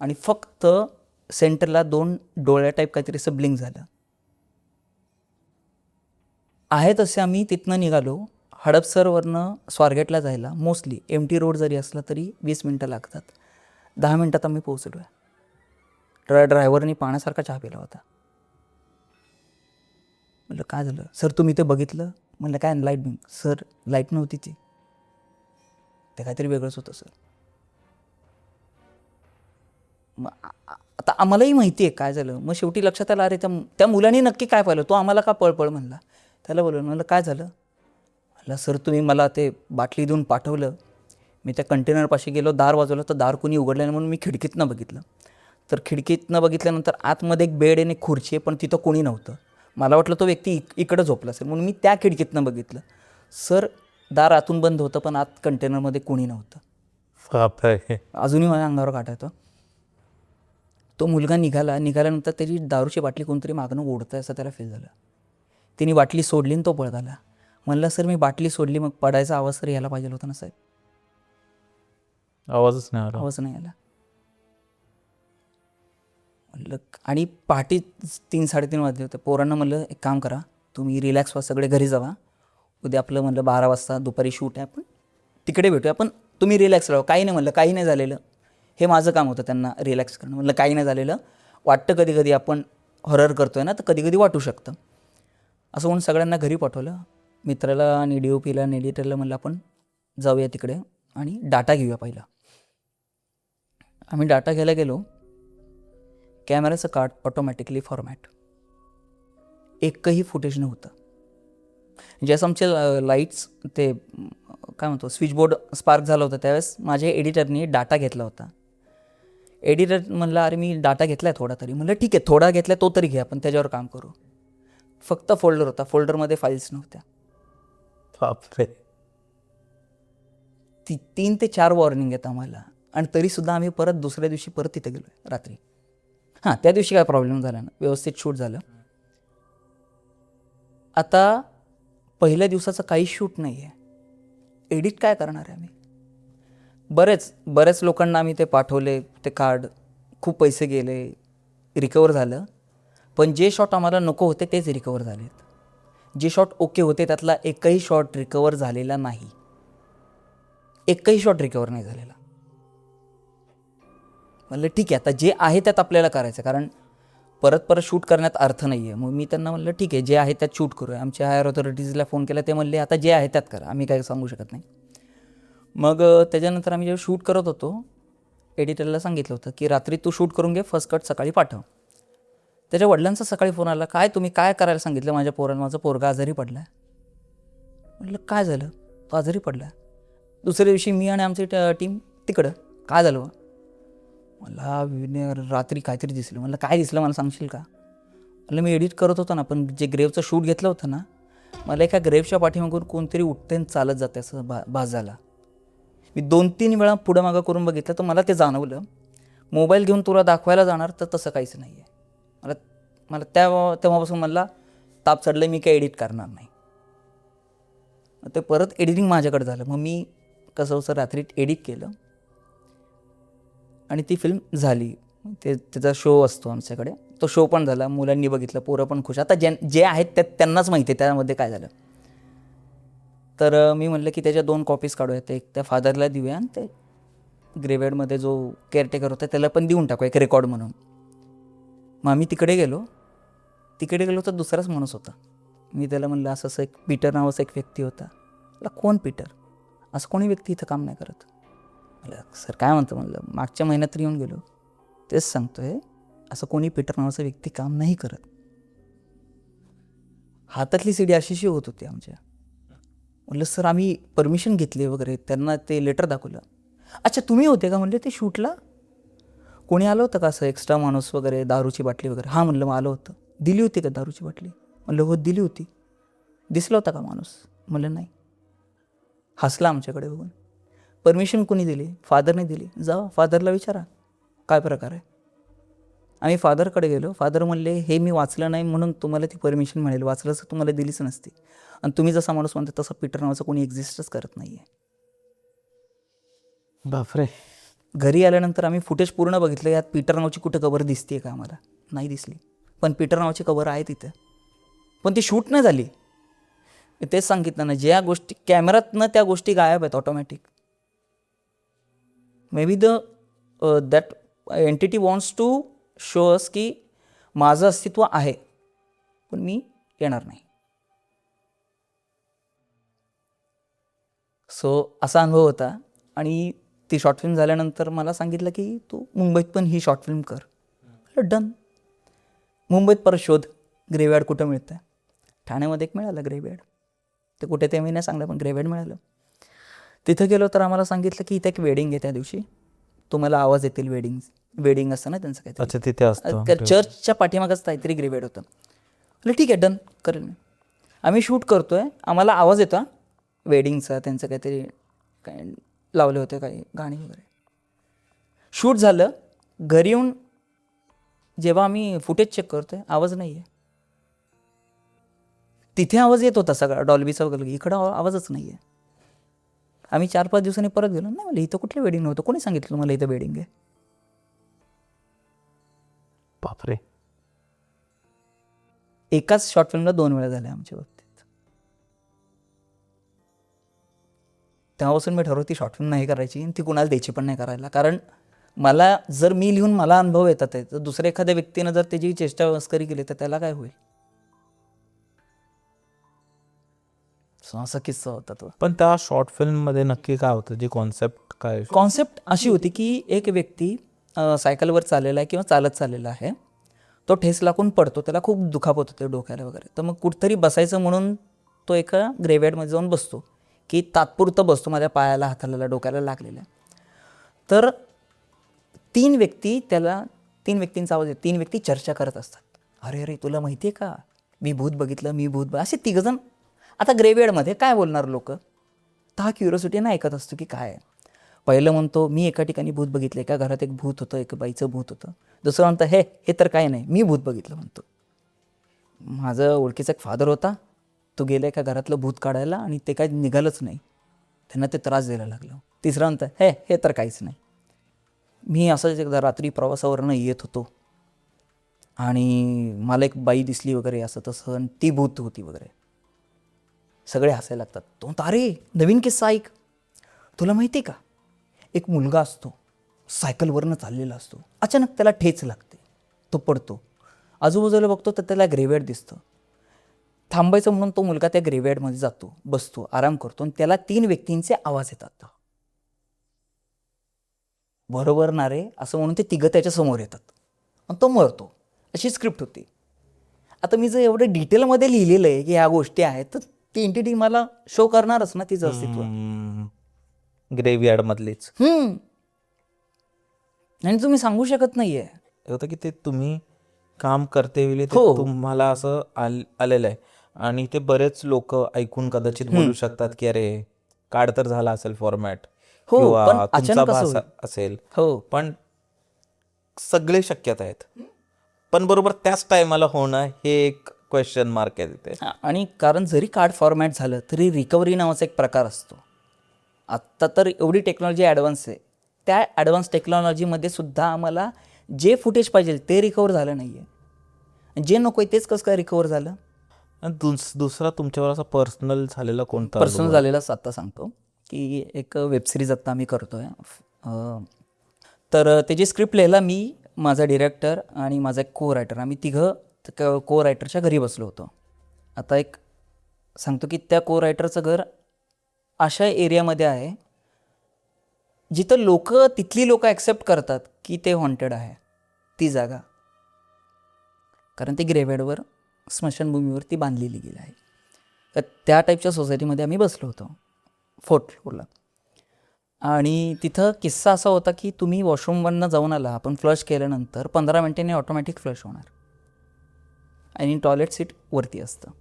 आणि फक्त सेंटरला 2 डोळ्या टाईप काहीतरी असं ब्लिंक झालं. आहे तसे आम्ही तिथनं निघालो. हडपसरवरनं स्वारगेटला जायला मोस्टली एमटी रोड जरी असला तरी 20 मिनटं लागतात. 10 मिनटात आम्ही पोहोचलो आहे. ड्रायव्हरनी पाण्यासारखा चहा पिला होता. म्हटलं काय झालं? सर तुम्ही ते बघितलं? म्हणलं काय लाईट बिंग? सर लाईट नव्हती ती, ते काहीतरी वेगळंच होतं सर. मग आता आम्हालाही माहिती आहे काय झालं. मग शेवटी लक्षात आलं, अरे त्या मुलांनी नक्की काय पाहिलं, तो आम्हाला का पळपळ म्हणला. त्याला बोलवलं. म्हणलं काय झालं? म्हणलं सर तुम्ही मला ते बाटली देऊन पाठवलं, मी त्या कंटेनरपाशी गेलो, दार वाजवलं तर दार कोणी उघडलं नाही, म्हणून मी खिडकीतनं बघितलं. तर खिडकीतनं बघितल्यानंतर आतमध्ये एक बेड आणि एक खुर्ची आहे, पण तिथं कोणी नव्हतं. मला वाटलं तो व्यक्ती इकडं झोपला असेल, म्हणून मी त्या खिडकीतनं बघितलं. सर दार आतून बंद होतं, पण आत कंटेनरमध्ये कोणी नव्हतं. अजूनही माझ्या अंगावर काटा येतो. तो मुलगा निघाल्यानंतर त्याची दारूची बाटली कोणतरी मागणं ओढतं असं त्याला फील झालं. तिने बाटली सोडली आणि तो पळत आला. म्हणलं सर मी बाटली सोडली, मग पडायचा आवाज तर यायला पाहिजे होता ना साहेब. आवाज नाही आला. म्हणलं आणि पहाटे 3-3:30 वाजले होते. पोरांना म्हणलं एक काम करा, तुम्ही रिलॅक्स व्हा, सगळे घरी जावा. उद्या आपलं म्हणलं 12 वाजता दुपारी शूट आहे, आपण तिकडे भेटूया. पण तुम्ही रिलॅक्स राहा. काही नाही म्हणलं, काही नाही झालेलं. हे माझं काम होतं त्यांना रिलॅक्स करणं. म्हणलं काही नाही झालेलं, वाटतं कधी कधी आपण हॉरर करतोय ना, तर कधी कधी वाटू शकतं. असं म्हणून सगळ्यांना घरी पाठवलं. मित्राला आणि DOPला आणि एडिटरला म्हणलं आपण जाऊया तिकडे आणि डाटा घेऊया पहिला. आम्ही डाटा घ्यायला गेलो. कॅमेराचं कार्ड ऑटोमॅटिकली फॉर्मॅट, एकही फुटेज नव्हतं. ज्यावेळेस आमचे लाईट्स ते काय म्हणतो स्विचबोर्ड स्पार्क झालं होतं, त्यावेळेस माझ्या एडिटरनी डाटा घेतला होता. एडिटर म्हणला अरे मी डाटा घेतला आहे थोडा तरी. म्हणलं ठीक आहे, थोडा घेतला तो तरी घ्या, पण त्याच्यावर काम करू. फक्त फोल्डर होता, फोल्डरमध्ये फाईल्स नव्हत्या. बापरे. 3 ते 4 वॉर्निंग आहेत आम्हाला, आणि तरीसुद्धा आम्ही परत दुसऱ्या दिवशी परत तिथे गेलो रात्री. हां, त्या दिवशी काय प्रॉब्लेम झाला ना, व्यवस्थित शूट झालं. आता पहिल्या दिवसाचं काही शूट नाही आहे, एडिट काय करणार आहे आम्ही. बरेच लोकांना आम्ही ते पाठवले, ते कार्ड खूप पैसे गेले, रिकवर झालं. पण जे शॉट आम्हाला नको होते तेच रिकवर झालेत. जे शॉट ओके होते त्यातला एकही शॉट रिकवर झालेला नाही. एकही शॉट रिकवर नाही झालेला. म्हणलं ठीक आहे, आता जे आहे त्यात आपल्याला करायचं, कारण परत शूट करण्यात अर्थ नाही आहे. मग मी त्यांना म्हणलं ठीक आहे, जे आहे त्यात शूट करूया. आमच्या हायर ऑथॉरिटीजला फोन केला, ते म्हणले आता जे आहे त्यात करा, आम्ही काय सांगू शकत नाही. मग त्याच्यानंतर आम्ही जेव्हा शूट करत होतो, एडिटरला सांगितलं होतं की रात्री तू शूट करून घे, फर्स्ट कट सकाळी पाठव. त्याच्या वडिलांचा सकाळी फोन आला, काय तुम्ही काय करायला सांगितलं माझ्या पोरांना, माझा पोरगा आजारी पडला आहे. म्हटलं काय झालं, तो आजारी पडला आहे. दुसऱ्या दिवशी मी आणि आमची टीम तिकडं, काय झालं. मला रात्री काहीतरी दिसलं. म्हणलं काय दिसलं मला सांगशील का. म्हणलं मी एडिट करत होतो ना, पण जे ग्रेवचं शूट घेतलं होतं ना, मला एका ग्रेवच्या पाठीमागून कोणतरी उठते चालत जाते असं भास झाला. मी 2-3 वेळा पुढं मागं करून बघितलं तर मला ते जाणवलं. मोबाईल घेऊन तुला दाखवायला जाणार तर तसं काहीच नाही आहे. मला तेव्हापासून मला ताप चढलं, मी काही एडिट करणार नाही. ते परत एडिटिंग माझ्याकडे झालं. मग मी कसं रात्री एडिट केलं आणि ती फिल्म झाली. त्याचा शो असतो आमच्याकडे, तो शो पण झाला, मुलांनी बघितलं, पोरं पण खुश. आता जे आहेत त्यांनाच माहिती आहे त्यामध्ये काय झालं. तर मी म्हणलं की त्याच्या 2 कॉपीज काढूया, ते एक त्या फादरला देऊया आणि ते ग्रेव्हयार्डमध्ये जो केअरटेकर होता त्याला पण देऊन टाकू एक रेकॉर्ड म्हणून. मग आम्ही तिकडे गेलो तर दुसराच माणूस होता. मी त्याला म्हणलं असं एक पीटर नावाचा एक व्यक्ती होता. मला कोण पीटर, असं कोणी व्यक्ती इथं काम नाही करत. म्हणलं सर काय म्हणतो, म्हणलं मागच्या महिन्यात तर येऊन गेलो, तेच सांगतोय, असं कोणी पीटर नावाचा व्यक्ती काम नाही करत. हातातली सीडी अशीशी होत होती आमच्या. म्हणलं सर आम्ही परमिशन घेतली वगैरे, त्यांना ते लेटर दाखवलं. अच्छा तुम्ही होते का म्हणले ते शूटला, कोणी आलं होतं का असं एक्स्ट्रा माणूस वगैरे, दारूची बाटली वगैरे. हां म्हणलं मग आलं होतं. दिली होती का दारूची बाटली. म्हणलं हो दिली होती. दिसला होता का माणूस. म्हणलं नाही. हसला आमच्याकडे बघून. परमिशन कोणी दिली, फादरने दिली. जा फादरला विचारा काय प्रकार आहे. आम्ही फादरकडे गेलो. फादर म्हणले हे मी वाचलं नाही म्हणून तुम्हाला ती परमिशन मिळेल, वाचलं असं तुम्हाला दिलीच नसती. आणि तुम्ही जसा माणूस म्हणता तसं पीटर नावाचं कोणी एक्झिस्टच करत नाही आहे. बापरे. घरी आल्यानंतर आम्ही फुटेज पूर्ण बघितलं, यात पीटर नावाची कुठं कवर दिसते का आम्हाला, नाही दिसली. पण पीटर नावाची कवर आहे तिथे, पण ती शूट नाही झाली. तेच सांगितलं ना, ज्या गोष्टी कॅमेऱ्यातनं त्या गोष्टी गायब आहेत automatic. Maybe that entity wants to show us की माझं अस्तित्व आहे, पण मी येणार नाही. सो असा अनुभव होता. आणि ती शॉर्ट फिल्म झाल्यानंतर मला सांगितलं की तू मुंबईत पण ही शॉर्ट फिल्म कर. डन. मुंबईत परत शोध ग्रेव्हयार्ड कुठं मिळतं. ठाण्यामध्ये एक मिळालं ग्रेव्हयार्ड, ते कुठे ते मी नाही सांगलं, पण ग्रेव्हयार्ड मिळालं. तिथं गेलो तर आम्हाला सांगितलं की इथे एक वेडिंग आहे त्या दिवशी, तुम्हाला आवाज येतील. वेडिंग असतं ना त्यांचं काहीतरी. अच्छा तिथे असतं. चर्चच्या पाठीमागच काहीतरी ग्रेव्हयार्ड होतं. म्हटलं ठीक आहे डन करेल मी. आम्ही शूट करतोय, आम्हाला आवाज येतो वेडिंगचा, त्यांचं काहीतरी काय लावले होते काही गाणी वगैरे. शूट झालं. घरी येऊन जेव्हा आम्ही फुटेज चेक करतोय, आवाज नाही आहे. तिथे आवाज येत होता सगळा डॉल्बीचा वगैरे, इकडं आवाजच नाही आहे. आम्ही 4-5 दिवसांनी परत गेलो. नाही मला इथं कुठलं वेडिंग नव्हतं, कोणी सांगितलं मला इथं वेडिंग आहे. बापरे. एकाच शॉर्ट फिल्मला 2 वेळा झाल्या आमच्या बाबतीत. तेव्हापासून मी ठरवलं ती शॉर्ट फिल्म नाही करायची आणि ती कुणाला द्यायची पण नाही करायला. कारण मला जर मी लिहून मला अनुभव येतात आहे, तर दुसऱ्या एखाद्या व्यक्तीनं जर त्याची चेष्टा मस्करी केली तर त्याला काय होईल. असा किस्सा होता तो. पण त्या शॉर्ट फिल्ममध्ये नक्की काय होतं, जी कॉन्सेप्ट काय? कॉन्सेप्ट अशी होती की एक व्यक्ती सायकलवर चाललेला आहे किंवा चालत चाललेला आहे, तो ठेस लागून पडतो, त्याला खूप दुखापत होते डोक्याला वगैरे. तर मग कुठंतरी बसायचं म्हणून तो एका ग्रेव्हयार्डमध्ये जाऊन बसतो, की तात्पुरतं बसतो, माझ्या पायाला हाताला डोक्याला लागलेलं आहे. तर 3 व्यक्तींचा आवाज येतो. 3 व्यक्ती चर्चा करत असतात. अरे अरे तुला माहिती आहे का, मी भूत बघितलं, मी भूत असे 3 जण. आता ग्रेव्हयार्डमध्ये काय बोलणार लोक, तर हा क्युरिओसिटीनं ऐकत असतो की काय आहे. पहिलं म्हणतो मी एका ठिकाणी भूत बघितलं, एका घरात एक भूत होतं, एक बाईचं भूत होतं. दुसरं म्हणतं हे तर काय नाही, मी भूत बघितलं म्हणतो. माझं ओळखीचा एक फादर होता, तो गेला एका घरातलं भूत काढायला आणि ते काय निघालंच नाही, त्यांना ते त्रास द्यायला लागलं. तिसरं म्हणतं हे तर काहीच नाही, मी असंच एकदा रात्री प्रवासावरनं येत होतो आणि मला एक बाई दिसली वगैरे असं तसं आणि ती भूत होती वगैरे. सगळे हसायला लागतात. तो म्हणतो अरे नवीन किस्सा ऐक, तुला माहिती आहे का, एक मुलगा असतो, सायकलवरनं चाललेला असतो, अचानक त्याला ठेच लागते, तो पडतो, आजूबाजूला बघतो तर त्याला ग्रेव्हयार्ड दिसतं. थांबायचं म्हणून तो मुलगा त्या ग्रेव्हयार्डमध्ये जातो, बसतो, आराम करतो आणि त्याला 3 व्यक्तींचे आवाज येतात. बरोबर ना रे असं म्हणून ते 3 त्याच्या समोर येतात आणि तो मरतो. अशी स्क्रिप्ट होती. आता मी जर एवढं डिटेलमध्ये लिहिलेलं आहे की ह्या गोष्टी आहेत, तर ती एंटिटी मला शो करणारच ना तिचं अस्तित्व. ग्रेव्हयार्ड मधलीच आणि तुम्ही सांगू शकत नाहीये. होतं की ते तुम्ही काम करते वेळी ते हो. तुम्हाला असं आलेलं आहे आणि ते बरेच लोक ऐकून कदाचित बोलू शकतात की अरे कार्ड तर झाला असेल फॉर्मॅट हो, पण किंवा तुमचा अचानक असं भास होईल. असेल. हो, पण सगळे शक्यता आहेत, पण बरोबर त्याच टायमाला होणं हे एक क्वेश्चन मार्क आहे तिथे. आणि कारण जरी कार्ड फॉर्मॅट झालं तरी रिकव्हरी नावाचा एक प्रकार असतो. आत्ता तर एवढी टेक्नॉलॉजी ॲडव्हान्स आहे, त्या ॲडव्हान्स टेक्नॉलॉजीमध्ये सुद्धा आम्हाला जे फुटेज पाहिजे ते रिकवर झालं नाही आहे, जे नको आहे तेच कसं काय रिकवर झालं. आणि दुसरा तुमच्यावर असा पर्सनल झालेला कोणता पर्सनल झालेलाच आत्ता सांगतो की एक वेबसिरीज आत्ता आम्ही करतो आहे. तर त्याची स्क्रिप्ट लिहायला मी, माझा डिरेक्टर आणि माझा एक को रायटर, आम्ही 3 को रायटरच्या घरी बसलो होतो. आता एक सांगतो की त्या को रायटरचं घर अशा एरियामध्ये आहे जिथं तिथली लोक ॲक्सेप्ट करतात की ते हॉन्टेड आहे ती जागा, कारण ती ग्रेव्हयार्डवर स्मशानभूमीवर ती बांधलेली गेली आहे. तर त्या टाईपच्या सोसायटीमध्ये आम्ही बसलो होतो 4th फ्लोअरला. आणि तिथं किस्सा असा होता की तुम्ही वॉशरूमवरनं जाऊन आला, आपण फ्लश केल्यानंतर 15 मिनिटांनी ऑटोमॅटिक फ्लश होणार आणि टॉयलेट सीट वरती असतं.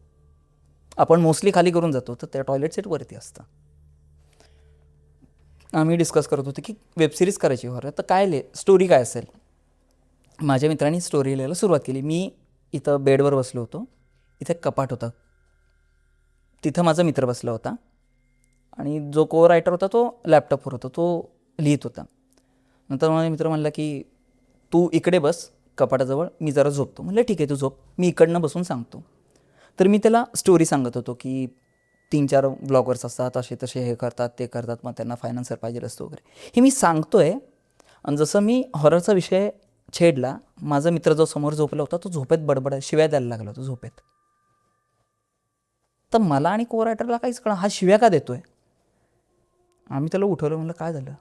आपण मोस्टली खाली करून जातो, तर त्या टॉयलेट सीट वरती असतं. आम्ही डिस्कस करत होतो की वेबसिरीज करायची हो, तर काय स्टोरी काय असेल. माझ्या मित्रांनी स्टोरी लिहायला सुरुवात केली. मी इथं बेडवर बसलो होतो, इथे कपाट होतं, तिथं माझा मित्र बसला होता आणि जो को रायटर होता तो लॅपटॉपवर होता, तो लिहित होता. नंतर माझा मित्र म्हणला की तू इकडे बस कपाटाजवळ, मी जरा झोपतो. म्हणलं ठीक आहे तू झोप, मी इकडनं बसून सांगतो. तर मी त्याला स्टोरी सांगत होतो की 3-4 ब्लॉगर्स असतात, असे तसे हे करतात ते करतात, मग त्यांना फायनान्सर पाहिजे असतो वगैरे, हे मी सांगतो आहे. आणि जसं मी हॉररचा विषय छेडला, माझा मित्र जो समोर झोपला होता तो झोपेत बडबड शिव्या द्यायला लागला होता झोपेत. तर मला आणि को रायटरला काहीच कळलं, हा शिव्या का देतोय. आम्ही त्याला उठवलं, म्हणलं काय झालं,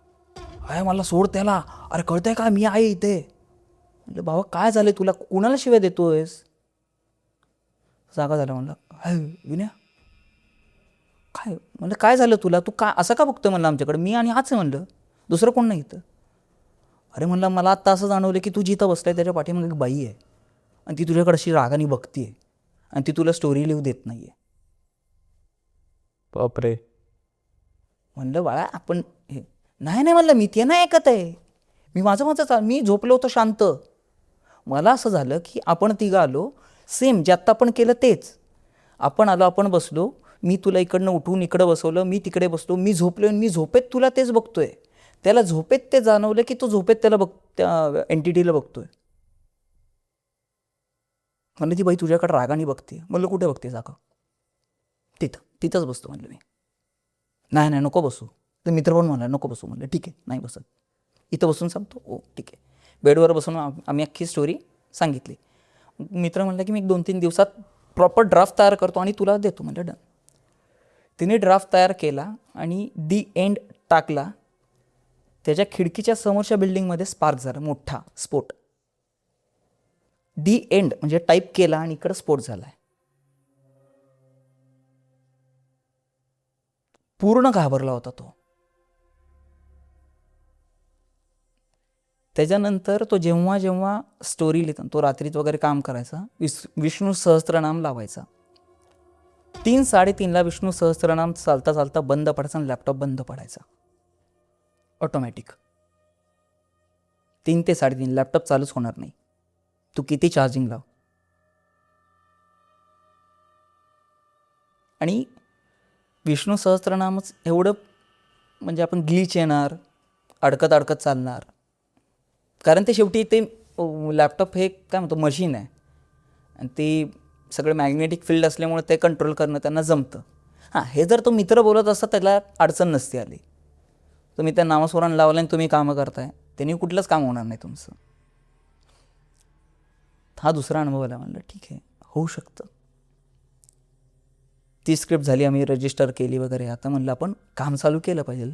अरे मला सोड त्याला, अरे कळतंय का मी आहे इथे. म्हणलं बाबा काय झालं तुला, कुणाला शिव्या देतोयस. जागा झाला. म्हणलं हाय विनया काय, म्हणलं काय झालं तुला, तू का असं का बघतोय म्हणलं आमच्याकडे, मी आणि हाच आहे म्हणलं, दुसरं कोण नाही इथं. अरे म्हणलं मला आत्ता असं जाणवलं की तू जिथं बसलाय त्याच्या पाठीमागे एक बाई आहे आणि ती तुझ्याकडे अशी रागाने बघते आहे आणि ती तुला स्टोरी लिहू देत नाही आहे. बापरे. म्हणलं बाळा आपण हे नाही म्हणलं मी ते नाही ऐकत आहे, मी माझं मी झोपलो होतो शांत. मला असं झालं की आपण 3 आलो, सेम जे आत्ता आपण केलं तेच. आपण आलो, आपण बसलो, मी तुला इकडनं उठवून इकडं बसवलं, मी तिकडे बसलो, मी झोपलो आणि मी झोपेत तुला तेच बघतोय. त्याला झोपेत ते जाणवलं की तो झोपेत त्याला त्या एंटिटीला बघतोय. म्हणलं ती बाई तुझ्याकडे रागाने बघते. म्हणलं कुठे बघते जागा? तिथंच बसतो म्हणलं मी. नाही नको बसू. तर मित्र पण म्हणला नको बसू. म्हणलं ठीक आहे नाही बसत, इथं बसून सांगतो. ओ ठीक आहे. बेडवर बसून आम्ही अख्खी स्टोरी सांगितली. मित्र म्हणला की मी 2-3 दिवसात प्रॉपर ड्राफ्ट तयार करतो आणि तुला देतो. म्हणलं डन. तिने ड्राफ्ट तयार केला आणि दी एंड टाकला. त्याच्या खिडकीच्या समोरच्या बिल्डिंगमध्ये स्पार्क झाला, मोठा स्फोट. दी एंड म्हणजे टाईप केला आणि इकडं स्फोट झालाय. पूर्ण घाबरला होता तो. त्याच्यानंतर तो जेव्हा जेव्हा स्टोरी लिहिता, तो रात्रीत वगैरे काम करायचा, विष्णू सहस्त्रनाम लावायचा. 3-3:30ला विष्णू सहस्त्रनाम चालता चालता बंद पडायचा आणि लॅपटॉप बंद पडायचा ऑटोमॅटिक. 3 ते 3:30 लॅपटॉप चालूच होणार नाही, तू किती चार्जिंग लाव. आणि विष्णू सहस्त्रनामच एवढं म्हणजे आपण ग्लिच येणार, अडकत चालणार. कारण ते शेवटी ते लॅपटॉप हे काय म्हणतो मशीन आहे आणि ते सगळं मॅग्नेटिक फील्ड असल्यामुळे ते कंट्रोल करणं त्यांना जमतं. हां, हे जर तो मित्र बोलत असता त्याला अडचण नसती आली. तुम्ही त्या नामस्मरण लावलं आणि तुम्ही कामं करताय, त्यांनी कुठलंच काम होणार नाही तुमचं. हा दुसरा अनुभव आला. म्हणलं ठीक आहे होऊ शकतं. ती स्क्रिप्ट झाली, आम्ही रजिस्टर केली वगैरे. आता म्हणलं आपण काम चालू केलं पाहिजे.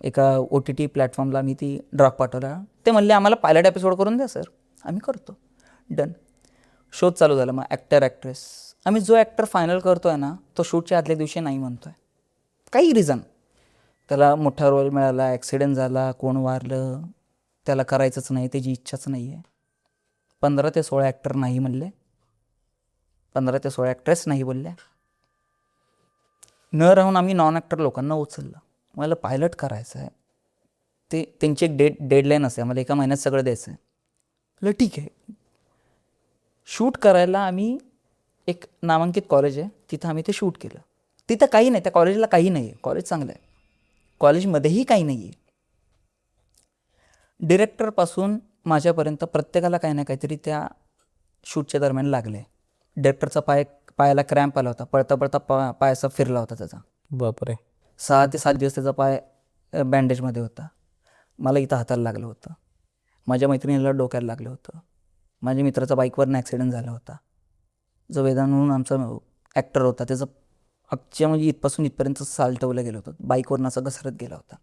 एका OTT प्लॅटफॉर्मला आम्ही ती ड्राफ्ट पाठवला. ते म्हणले आम्हाला पायलट एपिसोड करून द्या सर, आम्ही करतो. डन. शोध चालू झाला. मग ॲक्टर ॲक्ट्रेस, आम्ही जो ॲक्टर फायनल करतो आहे ना, तो शूटच्या आदल्या दिवशी नाही म्हणतो आहे. काही रिझन, त्याला मोठा रोल मिळाला, ॲक्सिडेंट झाला, कोण वारलं, त्याला करायचंच नाही, त्याची इच्छाच नाही आहे. 15 ते 16 ॲक्टर नाही म्हणले, 15 ते 16 ॲक्ट्रेस नाही बोलल्या. न राहून आम्ही नॉन ॲक्टर लोकांना उचललं. मला पायलट करायचं आहे, ते त्यांची एक डेडलाईन असते, आम्हाला 1 महिन्यात सगळं द्यायचं आहे. म्हटलं ठीक आहे. शूट करायला आम्ही एक नामांकित कॉलेज आहे, तिथं आम्ही ते शूट केलं. तिथं काही नाही, त्या कॉलेजला काही नाही आहे, कॉलेज चांगलं आहे, कॉलेजमध्येही काही नाही आहे. डिरेक्टरपासून माझ्यापर्यंत प्रत्येकाला काही ना काहीतरी त्या शूटच्या दरम्यान लागले. डिरेक्टरचा पायाला क्रॅम्प आला होता, पळता पाय असा फिरला होता त्याचा. बापरे. 6 ते 7 दिवस त्याचा पाय बँडेजमध्ये होता. मला इथं हाताला लागलं होतं, माझ्या मैत्रिणीला डोक्याला लागलं होतं, माझ्या मित्राचा बाईकवरनं ॲक्सिडेंट झाला होता. जो वेदांत म्हणून आमचा ॲक्टर होता, त्याचं अक्षय म्हणजे इथपासून इथपर्यंत सालटवलं गेलं होतं, बाईकवरनं असं घसरत गेला होता.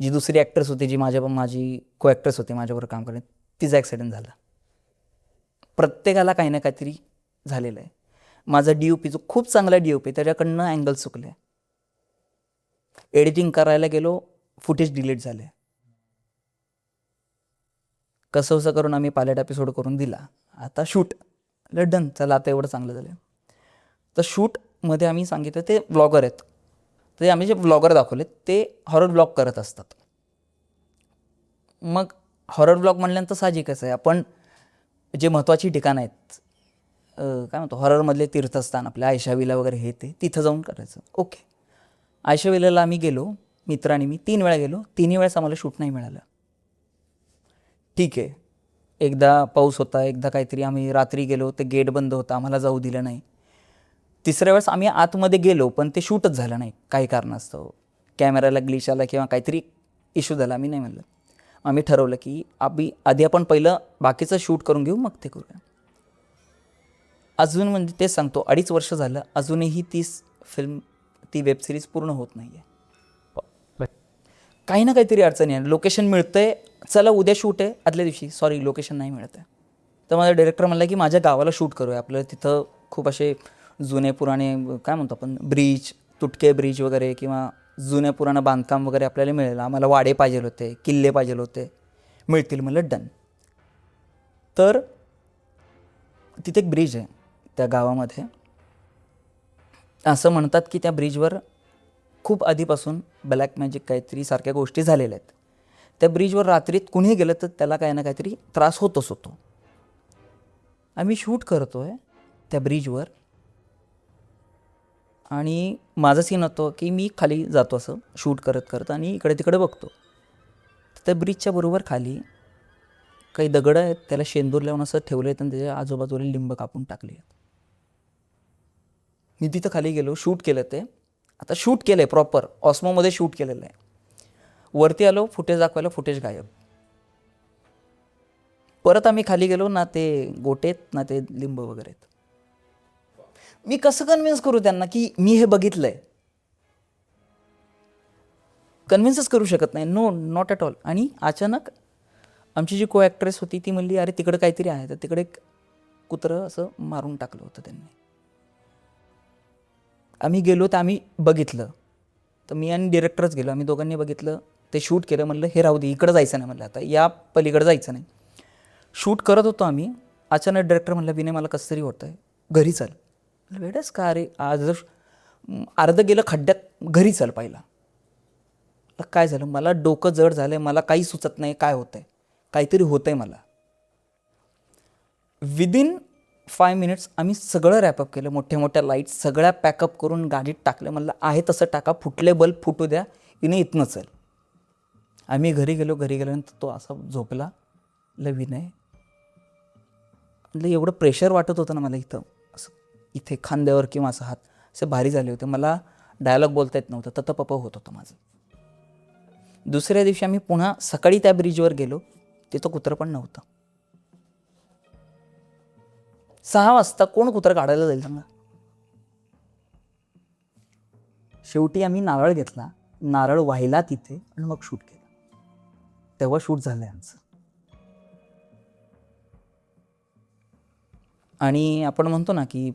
जी दुसरी ॲक्ट्रेस होती, जी माझी को ॲक्ट्रेस होती माझ्याबरोबर काम करणे, तिचा ॲक्सिडेंट झाला. प्रत्येकाला काही ना काहीतरी झालेलं आहे. माझा DOP जो खूप चांगला DOP त्याच्याकडनं अँगल चुकले. एडिटिंग करायला गेलो, फुटेज डिलीट झाले. कसं करून आम्ही पायलट एपिसोड करून दिला. आता शूट डन, चला आता एवढं चांगलं झालं. तर शूटमध्ये आम्ही सांगितलं ते व्लॉगर आहेत, ते आम्ही जे व्लॉगर दाखवले ते हॉरर ब्लॉग करत असतात. मग हॉरर ब्लॉग म्हणल्यानंतर साहजिकच आहे, आपण जे महत्त्वाची ठिकाणं आहेत, काय म्हणतो हॉररमधले तीर्थस्थान आपल्या आयशाविला वगैरे हे ते तिथं जाऊन करायचं. ओके. आयशाविलाला आम्ही गेलो, मित्रांनी मी 3 वेळा गेलो, 3ही वेळेस आम्हाला शूट नाही मिळालं. ठीक आहे. एकदा पाऊस होता, एकदा काहीतरी आम्ही रात्री गेलो, ते गेट बंद होतं, आम्हाला जाऊ दिलं नाही. 3ऱ्या वेळेस आम्ही आतमध्ये गेलो पण ते शूटच झालं नाही काही कारणास्तव, कॅमेराला ग्लिच आला किंवा काहीतरी इश्यू झाला. आम्ही नाही म्हणलं. आम्ही ठरवलं की आधी आपण पहिलं बाकीचं शूट करून घेऊ, मग ते करूया. अजून म्हणजे तेच सांगतो, 2.5 वर्ष झालं अजूनही ती वेब सिरीज पूर्ण होत नाही आहे. काही ना काहीतरी अडचणी आहे. लोकेशन मिळतंय, चला उद्या शूट आहे, आदल्या दिवशी सॉरी लोकेशन नाही मिळत आहे. तर माझा डायरेक्टर म्हणला की माझ्या गावाला शूट करूया, आपल्याला तिथं खूप असे जुने पुराणे काय म्हणतो आपण ब्रिज, तुटके ब्रिज वगैरे किंवा जुन्या पुराणं बांधकाम वगैरे आपल्याला मिळेल. आम्हाला वाडे पाहिजे होते, किल्ले पाहिजे होते, मिळतील. म्हणलं डन. तर तिथे एक ब्रिज आहे त्या गावामध्ये. असं म्हणतात की त्या ब्रिजवर खूप आधीपासून ब्लॅक मॅजिक काहीतरी सारख्या गोष्टी झालेल्या आहेत. त्या ब्रिजवर रात्रीत कुणीही गेलं तर त्याला काही ना काहीतरी त्रास होतोच होतो. आम्ही शूट करतो आहे त्या ब्रिजवर आणि माझं सीन होतं की मी खाली जातो असं शूट करत आणि इकडे तिकडे बघतो. त्या ब्रिजच्या बरोबर खाली काही दगड आहेत त्याला शेंदूर लावून असं ठेवलं आहे आणि त्याच्या आजूबाजूला लिंब कापून टाकले आहेत. मी तिथं खाली गेलो, शूट केलं ते. आता शूट केलं आहे प्रॉपर ऑस्मोमध्ये शूट केलेलं आहे. वरती आलो, फुटेज दाखवायला, फुटेज गायब. परत आम्ही खाली गेलो, ना ते गोटेत ना ते लिंब वगैरे आहेत. मी कसं कन्व्हिन्स करू त्यांना की मी हे बघितलंय? कन्व्हिन्सच करू शकत नाही. No, not at all. आणि अचानक आमची जी को ॲक्ट्रेस होती ती म्हणली, अरे तिकडे काहीतरी आहे. तर तिकडे एक कुत्रं असं मारून टाकलं होतं त्यांनी. आम्ही गेलो तर आम्ही बघितलं. तर मी आणि डिरेक्टरच गेलो, आम्ही दोघांनी बघितलं, ते शूट केलं. म्हणलं हे राहू दे, इकडं जायचं नाही. म्हणलं आता या पलीकडे जायचं नाही. शूट करत होतो आम्ही. अचानक डिरेक्टर म्हणलं, विनय मला कसं तरी होतं आहे, घरी चल. वेडच का अरे, आज अर्ध गेलं खड्ड्यात, घरी चल पहिला. काय झालं, मला डोकं जड झालं आहे, मला काही सुचत नाही काय होतं आहे, काहीतरी होतं आहे मला. विदिन 5 मिनिट्स आम्ही सगळं रॅपअप केलं. मोठ्या मोठ्या लाईट्स सगळ्या पॅकअप करून गाडीत टाकलं. म्हणलं आहे तसं टाका, फुटले बल्ब फुटू द्या, विनय इथनं चल. आम्ही घरी गेल्यानंतर तो असा झोपला. विनय, एवढं प्रेशर वाटत होतं ना मला इथं, असं इथे खांद्यावर किंवा असं हात असे भारी झाले होते. मला डायलॉग बोलता येत नव्हतं, ततपप होत होतं माझं. दुसऱ्या दिवशी आम्ही पुन्हा सकाळी त्या ब्रिजवर गेलो, तिथं कुत्रं पण नव्हतं. 6 वाजता कोण कुत्रं काढायला जाईल सांगा? शेवटी आम्ही नारळ घेतला, नारळ वाहिला तिथे आणि मग शूट केलं. तेव्हा शूट झालं आमचं. आणि आपण म्हणतो ना की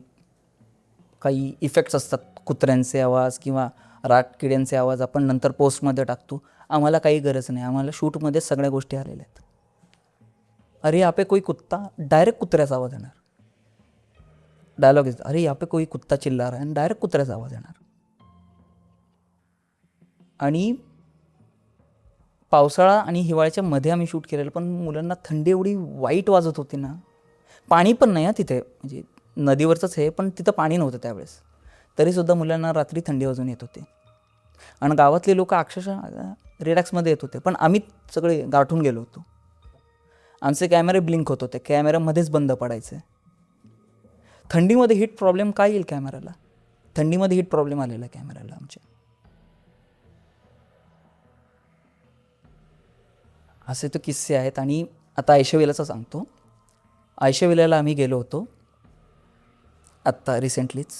काही इफेक्ट्स असतात, कुत्र्यांचे आवाज किंवा राटकिड्यांचे आवाज आपण नंतर पोस्टमध्ये टाकतो. आम्हाला काही गरज नाही, आम्हाला शूटमध्ये सगळ्या गोष्टी आलेल्या आहेत. अरे यहाँ पे कोई कुत्ता, डायरेक्ट कुत्र्याचा आवाज येणार. डायलॉग येतो, अरे यहाँ पे कोई कुत्ता चिल्ला रहा है, आणि डायरेक्ट कुत्र्याचा आवाज येणार. आणि पावसाळा आणि हिवाळ्याच्या मध्ये आम्ही शूट केलेलं, पण मुलांना थंडी एवढी वाईट वाजत होती ना. पाणी पण नाही तिथे, म्हणजे नदीवरचंच आहे, पण तिथं पाणी नव्हतं त्यावेळेस. तरीसुद्धा मुलांना रात्री थंडी वाजून येत होते. आणि गावातले लोक अक्षरशः रिलॅक्समध्ये येत होते, पण आम्ही सगळे गाठून गेलो होतो. आमचे कॅमेरे ब्लिंक होत होते, कॅमेऱ्यामध्येच बंद पडायचे. थंडीमध्ये हीट प्रॉब्लेम काय येईल कॅमेऱ्याला? थंडीमध्ये हीट प्रॉब्लेम आलेला कॅमेऱ्याला आमच्या. असे तो किस्से आहेत. आणि आता आयशा सांगतो. आयशा आम्ही गेलो होतो आत्ता रिसेंटलीच.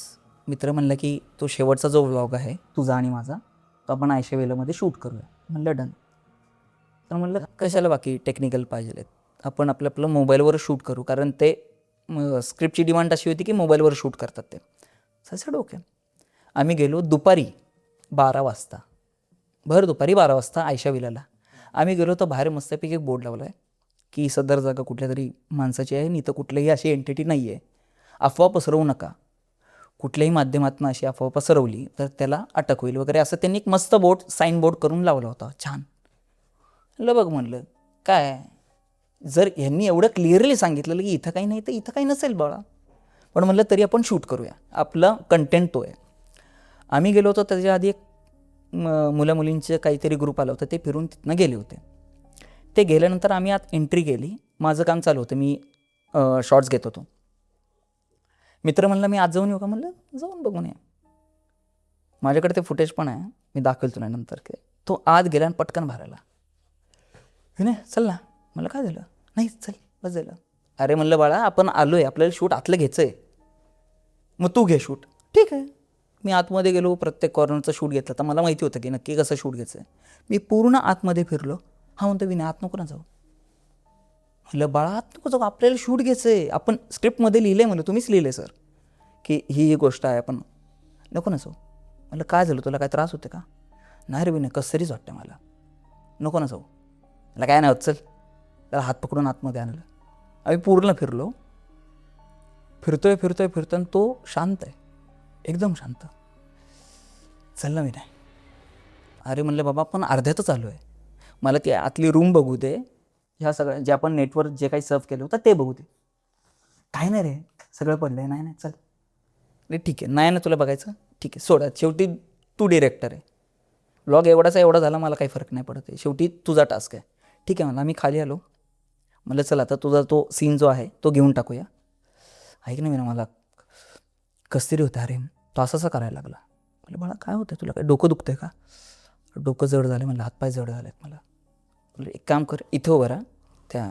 मित्र म्हणलं की तो शेवटचा जो व्लॉग आहे तुझा आणि माझा, तो आपण आयशा शूट करूया. म्हणलं डन. तर म्हणलं कशाला बाकी टेक्निकल पाहिजे, आपण आपलं मोबाईलवर शूट करू, कारण ते स्क्रिप्टची डिमांड अशी होती की मोबाईलवर शूट करतात ते. सगळं ओके. आम्ही गेलो दुपारी 12 वाजता, भर दुपारी 12 वाजता आयशा विलाला आम्ही गेलो. तर बाहेर मस्तपैकी एक बोर्ड लावला आहे की सदर जागा कुठल्या तरी माणसाची आहे, नाही तर कुठलीही अशी एंटिटी नाही आहे, अफवा पसरवू नका, कुठल्याही माध्यमातून अशी अफवा पसरवली तर त्याला अटक होईल वगैरे, असं त्यांनी एक मस्त बोर्ड, साईन बोर्ड करून लावला होता. छान. बघ म्हणलं काय, जर यांनी एवढं क्लिअरली सांगितलेलं की इथं काही नाही तर इथं काही नसेल बाळा, पण म्हणलं तरी आपण शूट करूया, आपला कंटेंट तो आहे. आम्ही गेलो होतो, त्याच्या आधी एक मुला मुलींचे काहीतरी ग्रुप आलं होतं, ते फिरून तिथनं गेले होते. ते गेल्यानंतर आम्ही आत एंट्री केली. माझं काम चालू होतं, मी शॉर्ट्स घेत होतो. मित्र म्हणलं मी आज जाऊन येऊ का? म्हणलं जाऊन बघून ये, माझ्याकडे ते फुटेज पण आहे, मी दाखवेल तुला नंतर. तो आत गेला आणि पटकन भरायला, नाही चल ना. म्हणलं काय झालं? नाही चल बस झालं. अरे म्हणलं बाळा आपण आलो आहे, आपल्याला शूट आतलं घ्यायचं आहे, मग तू घे शूट. ठीक आहे. मी आतमध्ये गेलो, प्रत्येक कॉर्नरचं शूट घेतलं. तर मला माहिती होतं की नक्की कसं शूट घ्यायचं आहे. मी पूर्ण आतमध्ये फिरलो. हा म्हणतो विनय आत नको ना जाऊ. म्हणलं बाळा आत नको जाऊ, आपल्याला शूट घ्यायचं आहे, आपण स्क्रिप्टमध्ये लिहिलं आहे. म्हणलं तुम्हीच लिहिलं आहे सर की ही गोष्ट आहे, आपण नको ना जाऊ. म्हणलं काय झालं, तुला काय त्रास होते का? नाही रे विनय कसं तरीच वाटतं मला, नको ना जाऊ. मला काय नाही होत, चल. त्याला हात पकडून आतमध्ये आणलं. आम्ही पूर्ण फिरलो. फिरतोय आणि तो शांत आहे, एकदम शांत. चल ना विनय. अरे म्हणलं बाबा आपण अर्ध्यातच आलो आहे, मला ती आतली रूम बघू दे, ह्या सगळ्या जे आपण नेटवर जे काही सर्व केलं होतं ते बघू दे. काय नाही रे सगळं पडलं आहे. नाही चल रे. ठीक आहे, नाही ना तुला बघायचं, ठीक आहे सोडा, शेवटी तू डिरेक्टर आहे, व्लॉग एवढा झाला, मला काही फरक नाही पडत आहे, शेवटी तुझा टास्क आहे. ठीक आहे. मला आम्ही खाली आलो. म्हणलं चल आता तुझा तो सीन जो आहे तो घेऊन टाकूया. ऐक ना विना, मला कसं तरी होतं. अरे तो असा करायला लागला. म्हणलं बाळा काय होतं तुला, काय डोकं दुखतंय का? डोकं जड झालं. म्हणलं हातपाय जड झालेत मला. म्हणलं एक काम कर, इथं उभं राहा. त्या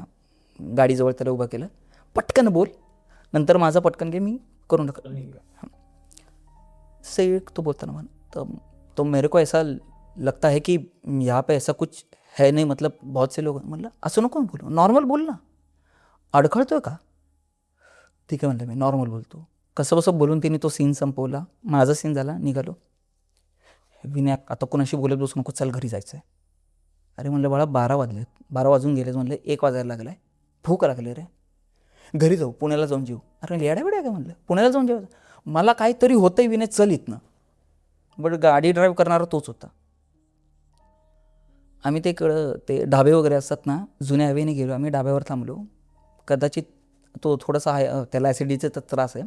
गाडीजवळ त्याला उभं केलं. पटकन बोल, नंतर माझा पटकन घे, मी करून टाकलं. सही तो बोलता ना मला, तो मेरे को ऐसा लगता है कि यहाँ पे ऐसा कुछ है नहीं, मतलब बहुत से लोग. म्हणलं असं नको बोलू, नॉर्मल बोल ना, अडखळतोय का? ठीक आहे म्हणलं, मी नॉर्मल बोलतो. कसं बसं बोलून तिने तो सीन संपवला. माझा सीन झाला, निघालो. विनायक आता कोणाशी बोलत बसू नको, चल घरी जायचं आहे. अरे म्हणलं बाळा 12 वाजलेत, 12 वाजून गेलेच. म्हणलं 1 वाजायला लागला आहे, भूक लागली रे, घरी जाऊ, पुण्याला जाऊन जेऊ. अरे येड्या वेड्या काय म्हणलं, पुण्याला जाऊन जेव, मला काहीतरी होतंय विनय, चल इथनं. बट गाडी ड्राईव्ह करणारा तोच होता. आम्ही ते ढाबे वगैरे असतात ना, जुन्या हवेने गेलो. आम्ही ढाब्यावर थांबलो. कदाचित तो थोडासा आहे, त्याला ॲसिडिटीचा त्रास आहे.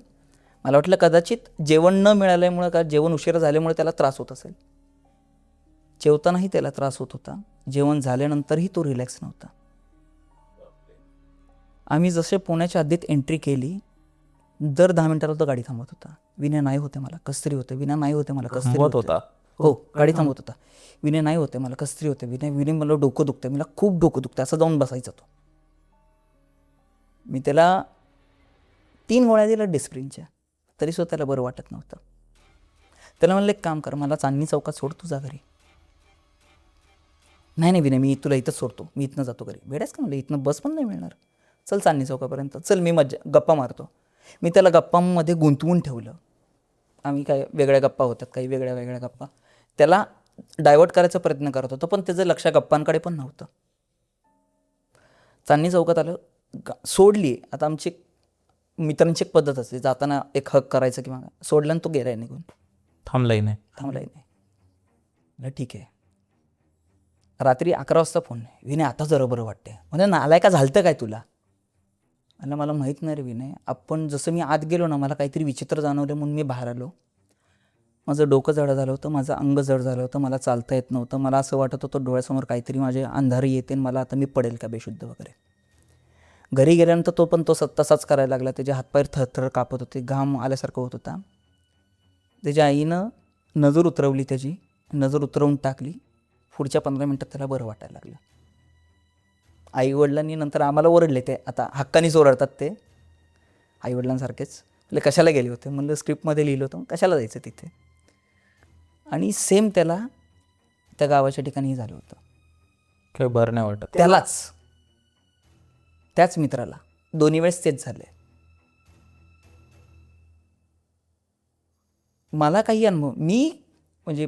मला वाटलं कदाचित जेवण न मिळाल्यामुळं, का जेवण उशिरा झाल्यामुळे त्याला त्रास होत असेल. जेवतानाही त्याला त्रास होत होता, जेवण झाल्यानंतरही तो रिलॅक्स नव्हता. आम्ही जसे पुण्याच्या हद्दीत एंट्री केली, दर 10 मिनिटाला तो गाडी थांबवत होता. विनय नाही होते मला, कसतरी होते. विनय नाही होते मला, कसतरी होता. हो, गाडी थांबवत होता. विनय नाही होते मला, कसतरी होते. विनय मला डोकं दुखतं, मला खूप डोकं दुखतं. असं जाऊन बसायचा तो. मी त्याला 3 गोळ्या दिल्या डिस्प्रिनच्या, तरीसुद्धा त्याला बरं वाटत नव्हतं. त्याला म्हणलं एक काम कर, मला चांदणी चौकात सोड, तुझा घरी. नाही विनय, मी तुला इथंच सोडतो, मी इथनं जातो घरी. वेड्यास का म्हणलं, इथनं बस पण नाही मिळणार, चल चांदणी चौकापर्यंत चल, मी गप्पा मारतो. मी त्याला गप्पांमध्ये गुंतवून ठेवलं. आम्ही काय वेगळ्या गप्पा होत्यात, काही वेगळ्या गप्पा. त्याला डायव्हर्ट करायचा प्रयत्न करत होतो, पण त्याचं लक्ष गप्पांकडे पण नव्हतं. चांदणी चौकात आलं, सोडली. आता आमची मित्रांची एक पद्धत असते, जाताना एक हक करायचं किंवा सोडल्यानं तो गेलाय निघून, थांबलाही नाही. ठीक आहे. रात्री 11 वाजता फोन, विनय आता जरा बरं वाटते. म्हणजे नालाय का झालतं काय तुला? मला माहीत नाही रे विनय, आपण जसं मी आत गेलो ना, मला काहीतरी विचित्र जाणवलं म्हणून मी बाहेर आलो. माझं डोकं जड झालं होतं, माझं अंग जड झालं होतं, मला चालता येत नव्हतं. मला असं वाटत होतं डोळ्यासमोर काहीतरी माझे अंधारी येते, मला आता मी पडेल का बेशुद्ध वगैरे. घरी गेल्यानंतर तो पण तसाच करायला लागला. त्याचे हातपाय थरथर कापत होते, घाम आल्यासारखं होत होता. त्याच्या आईनं नजर उतरवली, त्याची नजर उतरवून टाकली. पुढच्या 15 मिनटात त्याला बरं वाटायला लागलं. आईवडिलांनी नंतर आम्हाला ओरडले, ते आता हक्कानीच ओरडतात ते आईवडिलांसारखेच. म्हणजे कशाला गेले होते, म्हणलं स्क्रिप्टमध्ये लिहिलं होतं, कशाला जायचं तिथे. आणि सेम त्याला त्या गावाच्या ठिकाणी झालं होतं. काही बरं नाही वाटत त्याच मित्राला 2 वेळेस तेच झाले. मला काही अनुभव, मी म्हणजे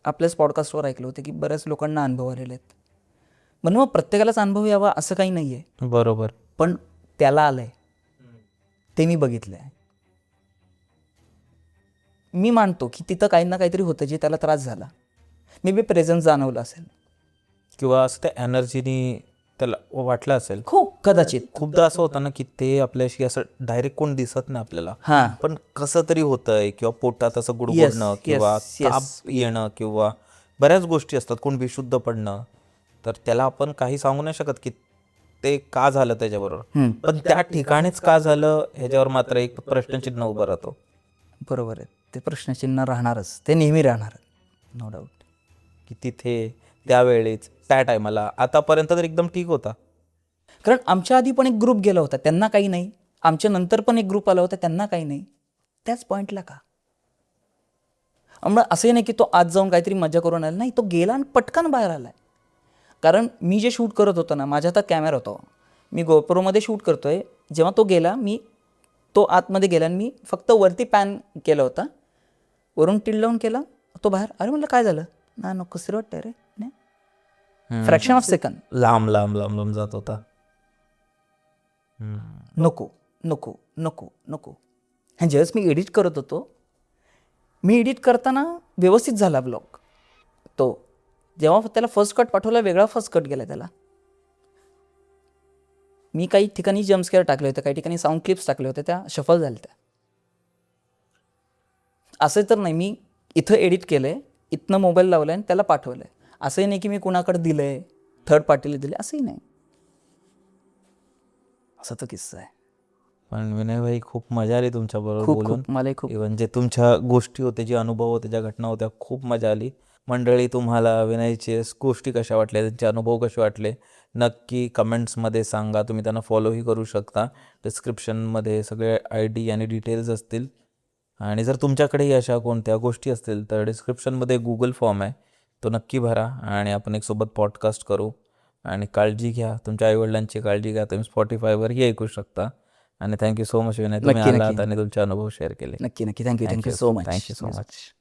आपल्याच पॉडकास्टवर ऐकलं होतं की बऱ्याच लोकांना अनुभव आलेले आहेत. म्हणून मग प्रत्येकालाच अनुभव यावा असं काही नाही आहे. बरोबर. पण त्याला आलंय, ते मी बघितलं आहे. मी मानतो की तिथं काही ना काहीतरी होतं जे त्याला त्रास झाला. मे बी प्रेझेन्स जाणवलं असेल, किंवा असं त्या एनर्जीनी त्याला वाटलं असेल. खूप कदाचित. खूपदा असं होतं ना की ते आपल्याशी असं डायरेक्ट कोण दिसत नाही आपल्याला, पण कसं तरी होतंय, किंवा पोटात असं गुडगुडणं, किंवा ताप येणं, किंवा बऱ्याच गोष्टी असतात, कोण बेशुद्ध पडणं. तर त्याला आपण काही सांगू नाही शकत की ते का झालं त्याच्याबरोबर, पण त्या ठिकाणीच का झालं ह्याच्यावर मात्र एक प्रश्नचिन्ह उभं राहतो. बरोबर आहे, ते प्रश्नचिन्ह राहणारच, ते नेहमी राहणार, नो डाऊट. की तिथे त्यावेळेस त्या टायमाला, आतापर्यंत तर एकदम ठीक होता. कारण आमच्या आधी पण एक ग्रुप गेला होता, त्यांना काही नाही. आमच्या नंतर पण एक ग्रुप आला होता, त्यांना काही नाही. त्याच पॉईंटला का? असंही नाही की तो आज जाऊन काहीतरी मजा करून आला, नाही, तो गेला आणि पटकन बाहेर आलाय. कारण मी जे शूट करत होतो ना, माझ्या हातात कॅमेरा होता, मी गोप्रोमध्ये शूट करतोय. जेव्हा तो गेला, तो आतमध्ये गेला आणि मी फक्त वरती पॅन केला होता, वरून टिल डाऊन केला, तो बाहेर. अरे म्हणलं काय झालं ना, नको कसं वाटतंय रे, नाही, फ्रॅक्शन ऑफ सेकंड लांब लांब लांब लांब जात होता. नको नको नको नको. आणि ज्यावेळेस मी एडिट करत होतो, मी एडिट करताना व्यवस्थित झाला ब्लॉग. तो जेव्हा त्याला फर्स्ट कट पाठवला, वेगळा फर्स्ट कट गेला त्याला. मी काही ठिकाणी जम्पस्केअर टाकले होते, काही ठिकाणी साऊंड क्लिप्स टाकले होते, त्या शफल झाल्या त्या. असं तर नाही, मी इथं एडिट केलं आहे, इथनं मोबाईल लावला आहे आणि त्याला पाठवलं आहे. असंही नाही की मी कुणाकडे दिलं आहे, थर्ड पार्टीला दिलं आहे, असंही नाही. असा तो किस्सा आहे. पण विनय भाई खूप मजा आली तुमच्याबरोबर खूप बोलून. खूप मलाही खूप इव्हन जे तुमच्या गोष्टी होते, जे अनुभव होते, ज्या घटना होत्या, खूप मजा आली. मंडळी, तुम्हाला विनयचे गोष्टी कशा वाटल्या, त्यांचे अनुभव कसे वाटले, नक्की कमेंट्समध्ये सांगा. तुम्ही त्यांना फॉलोही करू शकता. डिस्क्रिप्शनमध्ये सगळे ID आणि डिटेल्स असतील. आणि जर तुमच्याकडेही अशा कोणत्या गोष्टी असतील तर डिस्क्रिप्शनमध्ये गुगल फॉर्म आहे, तो नक्की भरा आणि आपण एक सोबत पॉडकास्ट करू. आणि काळजी घ्या, तुमच्या आईवडिलांची काळजी घ्या. तुम्ही स्पॉटीफायवरही ऐकू शकता. आणि थँक्यू सो मच विनय, तुम्ही नक्की आलात नक्की आणि तुमचे अनुभव शेअर केले. नक्की नक्की thank you so much. Thank you so much.